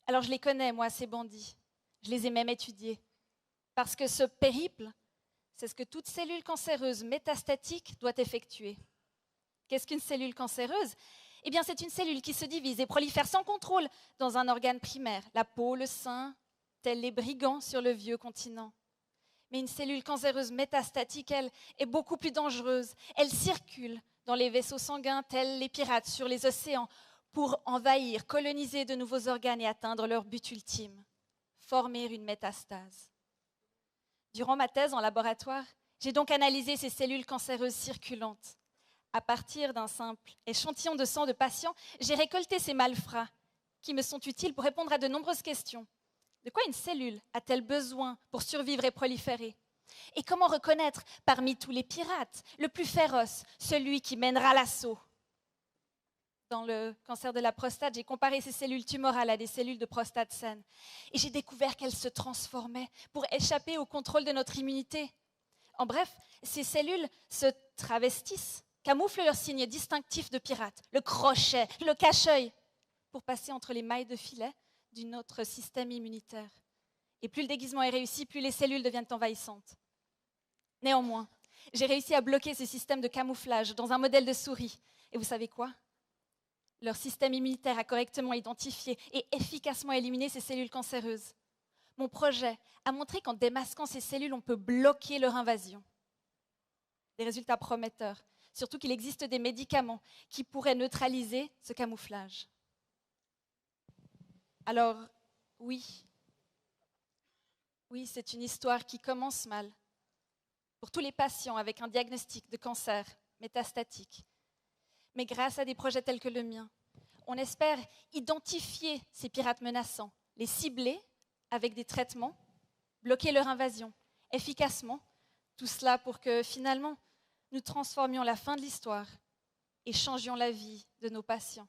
Alors je les connais, moi, ces bandits. Je les ai même étudiés. Parce que ce périple, c'est ce que toute cellule cancéreuse métastatique doit effectuer. Qu'est-ce qu'une cellule cancéreuse? Eh bien, c'est une cellule qui se divise et prolifère sans contrôle dans un organe primaire, la peau, le sein, tels les brigands sur le vieux continent. Mais une cellule cancéreuse métastatique, elle, est beaucoup plus dangereuse. Elle circule dans les vaisseaux sanguins, tels les pirates sur les océans, pour envahir, coloniser de nouveaux organes et atteindre leur but ultime, former une métastase. Durant ma thèse en laboratoire, j'ai donc analysé ces cellules cancéreuses circulantes. À partir d'un simple échantillon de sang de patients, j'ai récolté ces malfrats qui me sont utiles pour répondre à de nombreuses questions. De quoi une cellule a-t-elle besoin pour survivre et proliférer? Et comment reconnaître parmi tous les pirates le plus féroce, celui qui mènera l'assaut? Dans le cancer de la prostate, j'ai comparé ces cellules tumorales à des cellules de prostate saines. Et j'ai découvert qu'elles se transformaient pour échapper au contrôle de notre immunité. En bref, ces cellules se travestissent, camouflent leurs signes distinctifs de pirates, le crochet, le cache-œil, pour passer entre les mailles de filet de notre système immunitaire. Et plus le déguisement est réussi, plus les cellules deviennent envahissantes. Néanmoins, j'ai réussi à bloquer ces systèmes de camouflage dans un modèle de souris. Et vous savez quoi? Leur système immunitaire a correctement identifié et efficacement éliminé ces cellules cancéreuses. Mon projet a montré qu'en démasquant ces cellules, on peut bloquer leur invasion. Des résultats prometteurs, surtout qu'il existe des médicaments qui pourraient neutraliser ce camouflage. Alors, oui, c'est une histoire qui commence mal. Pour tous les patients avec un diagnostic de cancer métastatique. Mais grâce à des projets tels que le mien, on espère identifier ces pirates menaçants, les cibler avec des traitements, bloquer leur invasion efficacement, tout cela pour que finalement nous transformions la fin de l'histoire et changions la vie de nos patients.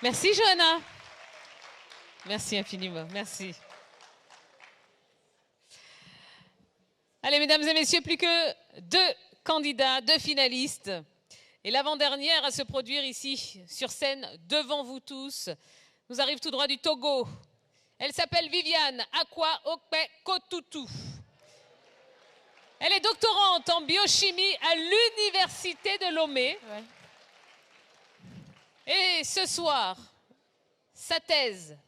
Merci Johanna. Merci infiniment, merci. Allez, mesdames et messieurs, plus que 2 candidats, 2 finalistes. Et l'avant-dernière à se produire ici, sur scène, devant vous tous, nous arrive tout droit du Togo. Elle s'appelle Viviane Akwa Okpe Kotutu. Elle est doctorante en biochimie à l'université de Lomé. Ouais. Et ce soir, sa thèse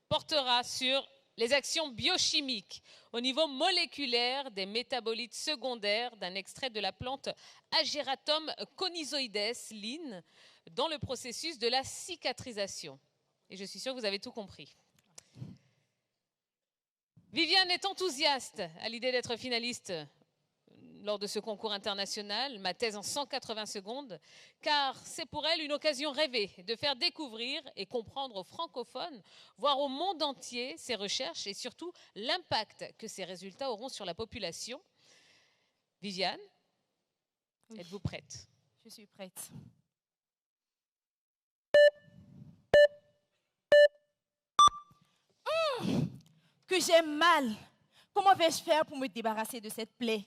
portera sur les actions biochimiques au niveau moléculaire des métabolites secondaires d'un extrait de la plante Ageratum conizoides, LIN, dans le processus de la cicatrisation. Et je suis sûre que vous avez tout compris. Viviane est enthousiaste à l'idée d'être finaliste lors de ce concours international, ma thèse en 180 secondes, car c'est pour elle une occasion rêvée de faire découvrir et comprendre aux francophones, voire au monde entier, ses recherches et surtout l'impact que ces résultats auront sur la population. Viviane, oui. Êtes-vous prête? Je suis prête. Que j'ai mal. Comment vais-je faire pour me débarrasser de cette plaie?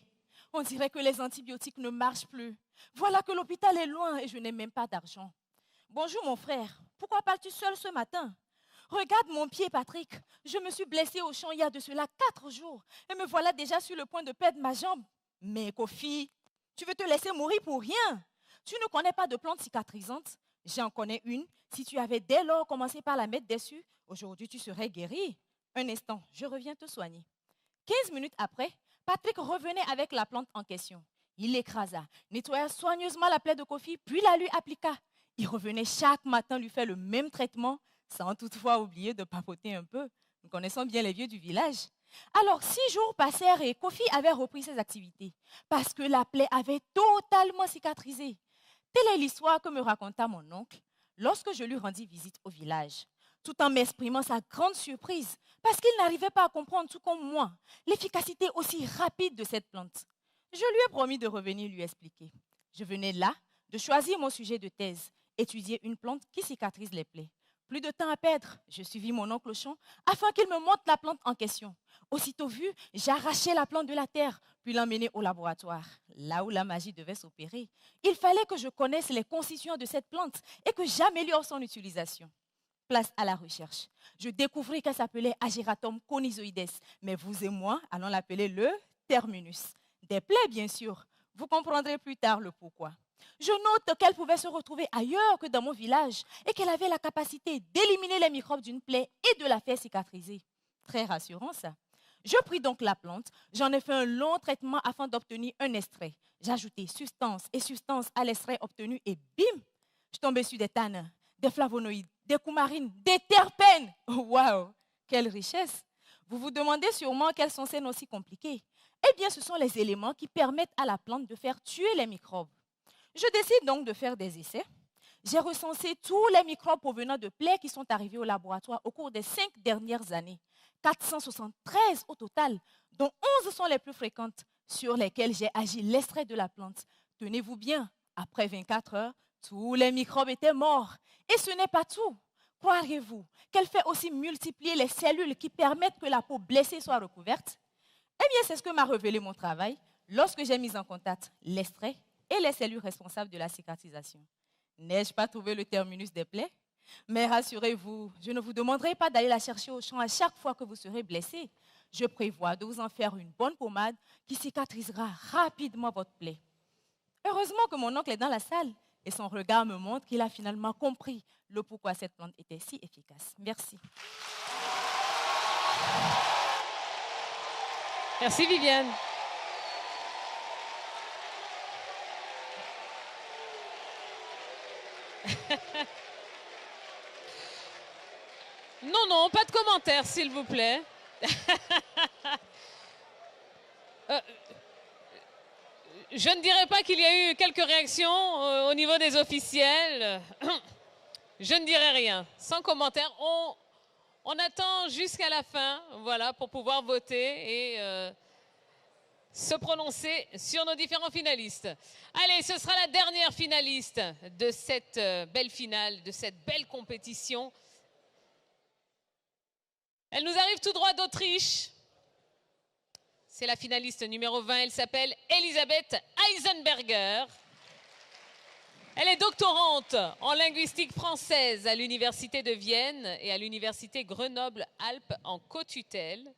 On dirait que les antibiotiques ne marchent plus. Voilà que l'hôpital est loin et je n'ai même pas d'argent. Bonjour mon frère, pourquoi pars-tu seul ce matin? Regarde mon pied, Patrick. Je me suis blessée au champ il y a de cela 4 jours et me voilà déjà sur le point de perdre ma jambe. Mais Kofi, tu veux te laisser mourir pour rien? Tu ne connais pas de plante cicatrisante? J'en connais une. Si tu avais dès lors commencé par la mettre dessus, aujourd'hui tu serais guéri. Un instant, je reviens te soigner. 15 minutes après, Patrick revenait avec la plante en question. Il l'écrasa, nettoya soigneusement la plaie de Kofi, puis la lui appliqua. Il revenait chaque matin lui faire le même traitement, sans toutefois oublier de papoter un peu. Nous connaissons bien les vieux du village. Alors, 6 jours passèrent et Kofi avait repris ses activités, parce que la plaie avait totalement cicatrisé. Telle est l'histoire que me raconta mon oncle lorsque je lui rendis visite au village, tout en m'exprimant sa grande surprise, parce qu'il n'arrivait pas à comprendre, tout comme moi, l'efficacité aussi rapide de cette plante. Je lui ai promis de revenir lui expliquer. Je venais là de choisir mon sujet de thèse, étudier une plante qui cicatrise les plaies. Plus de temps à perdre, je suivis mon oncle au champ afin qu'il me montre la plante en question. Aussitôt vu, j'arrachai la plante de la terre, puis l'emmenai au laboratoire, là où la magie devait s'opérer. Il fallait que je connaisse les constituants de cette plante et que j'améliore son utilisation. Place à la recherche. Je découvris qu'elle s'appelait Ageratum conizoides, mais vous et moi allons l'appeler le terminus. Des plaies, bien sûr. Vous comprendrez plus tard le pourquoi. Je note qu'elle pouvait se retrouver ailleurs que dans mon village et qu'elle avait la capacité d'éliminer les microbes d'une plaie et de la faire cicatriser. Très rassurant ça. Je pris donc la plante, j'en ai fait un long traitement afin d'obtenir un extrait. J'ajoutais substance et substance à l'extrait obtenu et bim, je tombais sur des tanins, des flavonoïdes, des coumarines, des terpènes. Waouh, quelle richesse! Vous vous demandez sûrement quelles sont ces noms si compliqués. Eh bien, ce sont les éléments qui permettent à la plante de faire tuer les microbes. Je décide donc de faire des essais. J'ai recensé tous les microbes provenant de plaies qui sont arrivés au laboratoire au cours des 5 dernières années. 473 au total, dont 11 sont les plus fréquentes, sur lesquelles j'ai agi l'extrait de la plante. Tenez-vous bien, après 24 heures, tous les microbes étaient morts. Et ce n'est pas tout. Croiriez-vous qu'elle fait aussi multiplier les cellules qui permettent que la peau blessée soit recouverte? Eh bien, c'est ce que m'a révélé mon travail lorsque j'ai mis en contact l'extrait et les cellules responsables de la cicatrisation. N'ai-je pas trouvé le terminus des plaies? Mais rassurez-vous, je ne vous demanderai pas d'aller la chercher au champ à chaque fois que vous serez blessé. Je prévois de vous en faire une bonne pommade qui cicatrisera rapidement votre plaie. Heureusement que mon oncle est dans la salle et son regard me montre qu'il a finalement compris le pourquoi cette plante était si efficace. Merci. Merci Viviane. Non, non, pas de commentaires, s'il vous plaît. Je ne dirais pas qu'il y a eu quelques réactions au niveau des officiels. Je ne dirais rien. Sans commentaire, on attend jusqu'à la fin, voilà, pour pouvoir voter et se prononcer sur nos différents finalistes. Allez, ce sera la dernière finaliste de cette belle finale, de cette belle compétition. Elle nous arrive tout droit d'Autriche. C'est la finaliste numéro 20. Elle s'appelle Elisabeth Eisenberger. Elle est doctorante en linguistique française à l'Université de Vienne et à l'Université Grenoble-Alpes en co-tutelle.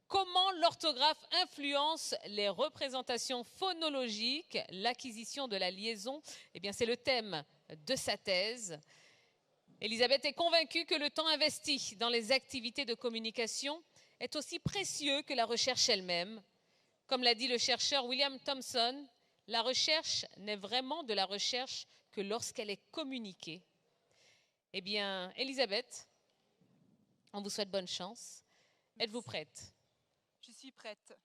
Comment l'orthographe influence les représentations phonologiques, l'acquisition de la liaison? Eh bien, c'est le thème de sa thèse. Elisabeth est convaincue que le temps investi dans les activités de communication est aussi précieux que la recherche elle-même. Comme l'a dit le chercheur William Thomson, la recherche n'est vraiment de la recherche que lorsqu'elle est communiquée. Eh bien, Elisabeth, on vous souhaite bonne chance. Êtes-vous prête? Je suis prête.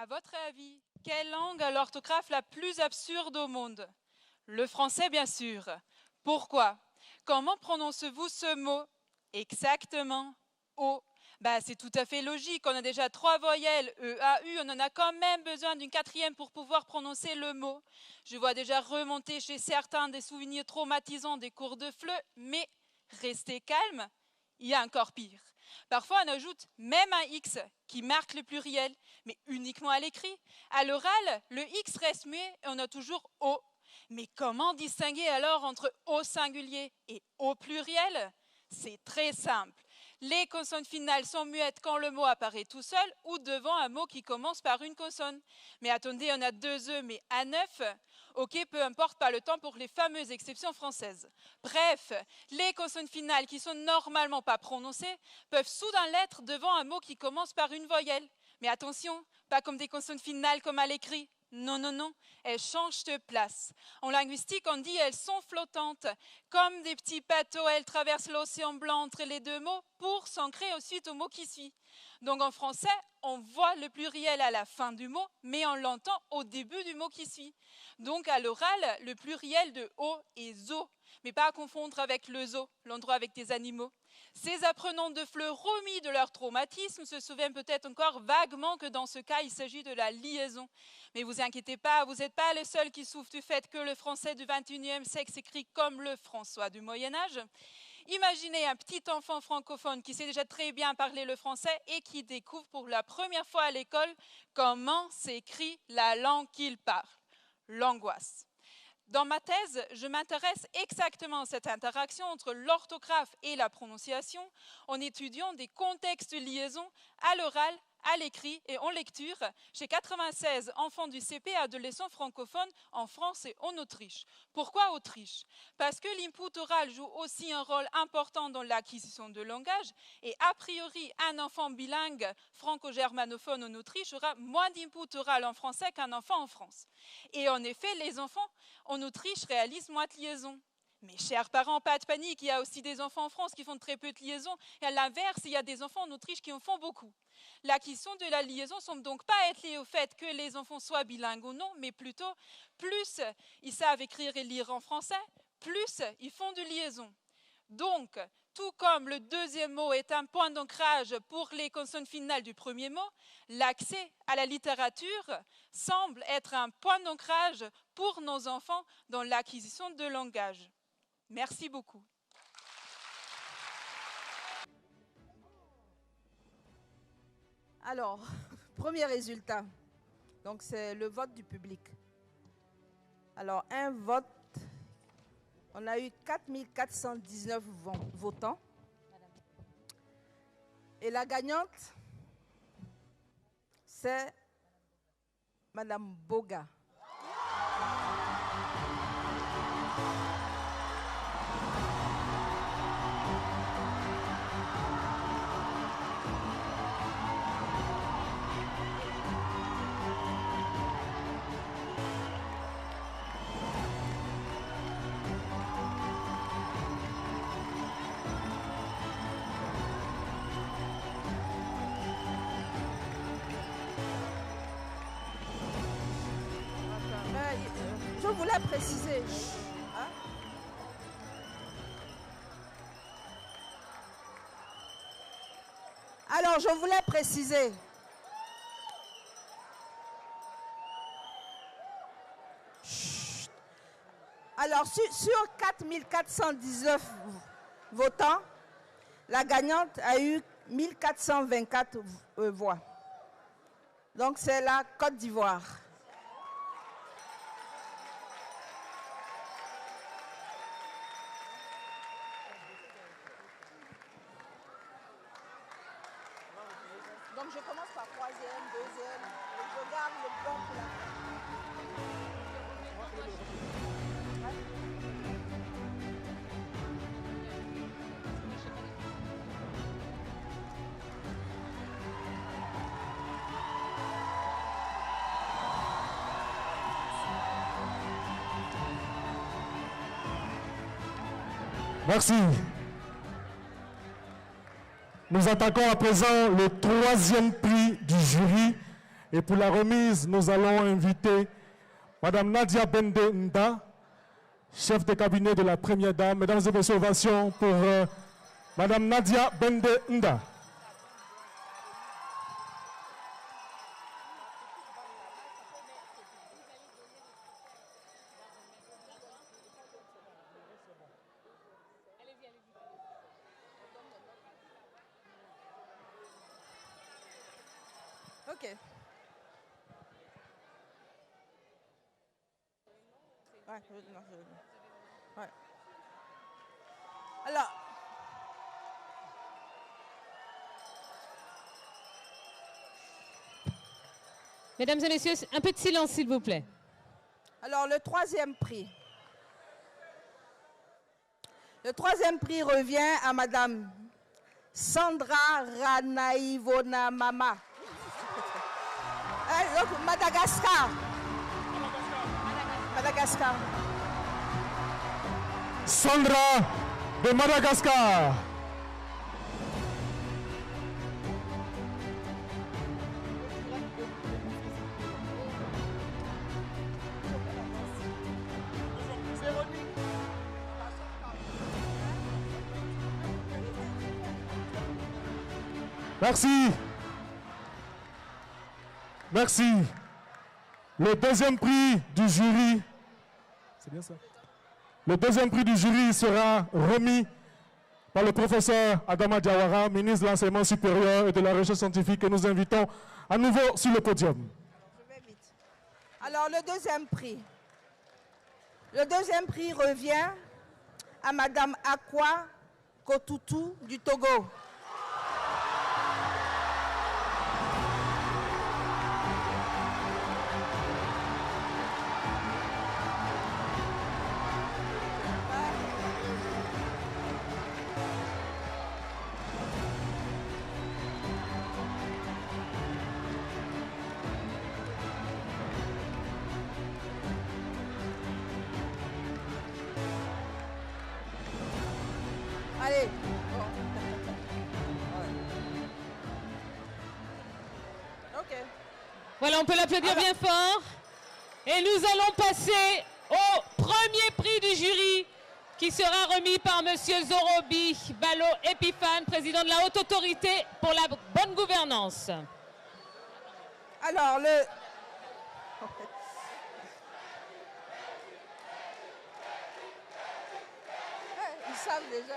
À votre avis, quelle langue a l'orthographe la plus absurde au monde? Le français, bien sûr. Pourquoi? Comment prononcez-vous ce mot? Exactement, O. C'est tout à fait logique, on a déjà 3 voyelles, E, A, U, on en a quand même besoin d'une 4e pour pouvoir prononcer le mot. Je vois déjà remonter chez certains des souvenirs traumatisants des cours de FLE, mais restez calme, il y a encore pire. Parfois, on ajoute même un X qui marque le pluriel, mais uniquement à l'écrit. À l'oral, le X reste muet et on a toujours O. Mais comment distinguer alors entre O singulier et O pluriel? C'est très simple. Les consonnes finales sont muettes quand le mot apparaît tout seul ou devant un mot qui commence par une consonne. Mais attendez, on a 2 E, mais à 9, ok, peu importe, pas le temps pour les fameuses exceptions françaises. Bref, les consonnes finales qui sont normalement pas prononcées peuvent soudain l'être devant un mot qui commence par une voyelle. Mais attention, pas comme des consonnes finales comme à l'écrit. Non, non, non, elles changent de place. En linguistique, on dit elles sont flottantes. Comme des petits bateaux, elles traversent l'océan blanc entre les 2 mots pour s'ancrer ensuite au mot qui suit. Donc en français, on voit le pluriel à la fin du mot, mais on l'entend au début du mot qui suit. Donc à l'oral, le pluriel de O est zo, mais pas à confondre avec le zoo, l'endroit avec des animaux. Ces apprenants de FLE remis de leur traumatisme se souviennent peut-être encore vaguement que dans ce cas, il s'agit de la liaison. Mais vous inquiétez pas, vous n'êtes pas les seuls qui souffrent du fait que le français du XXIe siècle s'écrit comme le François du Moyen-Âge. Imaginez un petit enfant francophone qui sait déjà très bien parler le français et qui découvre pour la première fois à l'école comment s'écrit la langue qu'il parle. L'angoisse. Dans ma thèse, je m'intéresse exactement à cette interaction entre l'orthographe et la prononciation en étudiant des contextes de liaison à l'oral, à l'écrit et en lecture chez 96 enfants du CP adolescents francophones en France et en Autriche. Pourquoi Autriche? Parce que l'input oral joue aussi un rôle important dans l'acquisition de langage et a priori un enfant bilingue franco-germanophone en Autriche aura moins d'input oral en français qu'un enfant en France. Et en effet, les enfants en Autriche réalisent moins de liaisons. Mes chers parents, pas de panique, il y a aussi des enfants en France qui font très peu de liaisons et à l'inverse, il y a des enfants en Autriche qui en font beaucoup. L'acquisition de la liaison ne semble donc pas être liée au fait que les enfants soient bilingues ou non, mais plutôt plus ils savent écrire et lire en français, plus ils font de liaison. Donc, tout comme le 2e mot est un point d'ancrage pour les consonnes finales du 1er mot, l'accès à la littérature semble être un point d'ancrage pour nos enfants dans l'acquisition de langage. Merci beaucoup. Alors, premier résultat, donc c'est le vote du public. Alors, un vote, on a eu 4419 votants. Et la gagnante, c'est Madame Boga. Je voulais préciser. Hein? Alors, je voulais préciser. Chut. Alors, sur 4419 votants, la gagnante a eu 1424 voix. Donc, c'est la Côte d'Ivoire. Donc je commence par 3e, 2e, et je garde le plan pour la fin. Merci. Nous attaquons à présent le 3e prix du jury Et pour la remise, nous allons inviter Madame Nadia Bende Nda, chef de cabinet de la Première Dame. Mesdames et messieurs, ovations pour Madame Nadia Bende Nda. Ok. Ouais, non, ouais. Alors, Mesdames et messieurs, un peu de silence, s'il vous plaît. alors le troisième prix. Le troisième prix revient à Madame Sandra Ranaïvona Mama. Donc, Madagascar. Madagascar. Sandra de Madagascar. Merci. Merci. Le deuxième prix du jury, c'est bien ça? Le deuxième prix du jury sera remis par le professeur Adama Diawara, ministre de l'Enseignement supérieur et de la Recherche scientifique, que nous invitons à nouveau sur le podium. Alors, le deuxième prix. Le deuxième prix revient à Madame Akwa Kotutu du Togo. Allez. Ok. Voilà, on peut l'applaudir bien fort. Et nous allons passer au premier prix du jury qui sera remis par Monsieur Zorobi Balo Epiphane, président de la Haute Autorité pour la bonne gouvernance. Alors, le... Ils savent déjà.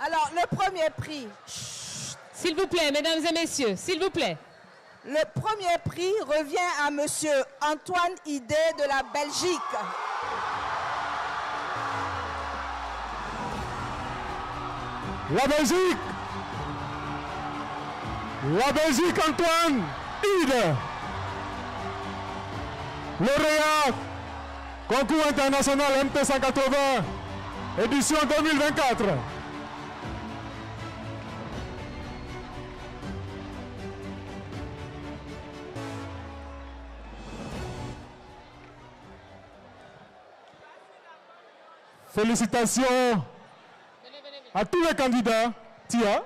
Alors, le premier prix. S'il vous plaît, mesdames et messieurs, s'il vous plaît. Le premier prix revient à Monsieur Antoine Hidé de la Belgique. La Belgique. La Belgique, Antoine Hidé. Lauréat, concours international MT 180, édition 2024. Félicitations à tous les candidats, Tia,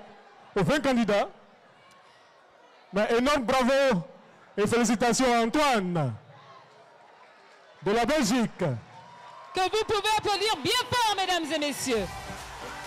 aux 20 candidats. Mais énorme bravo et félicitations à Antoine de la Belgique. Que vous pouvez applaudir bien fort, mesdames et messieurs.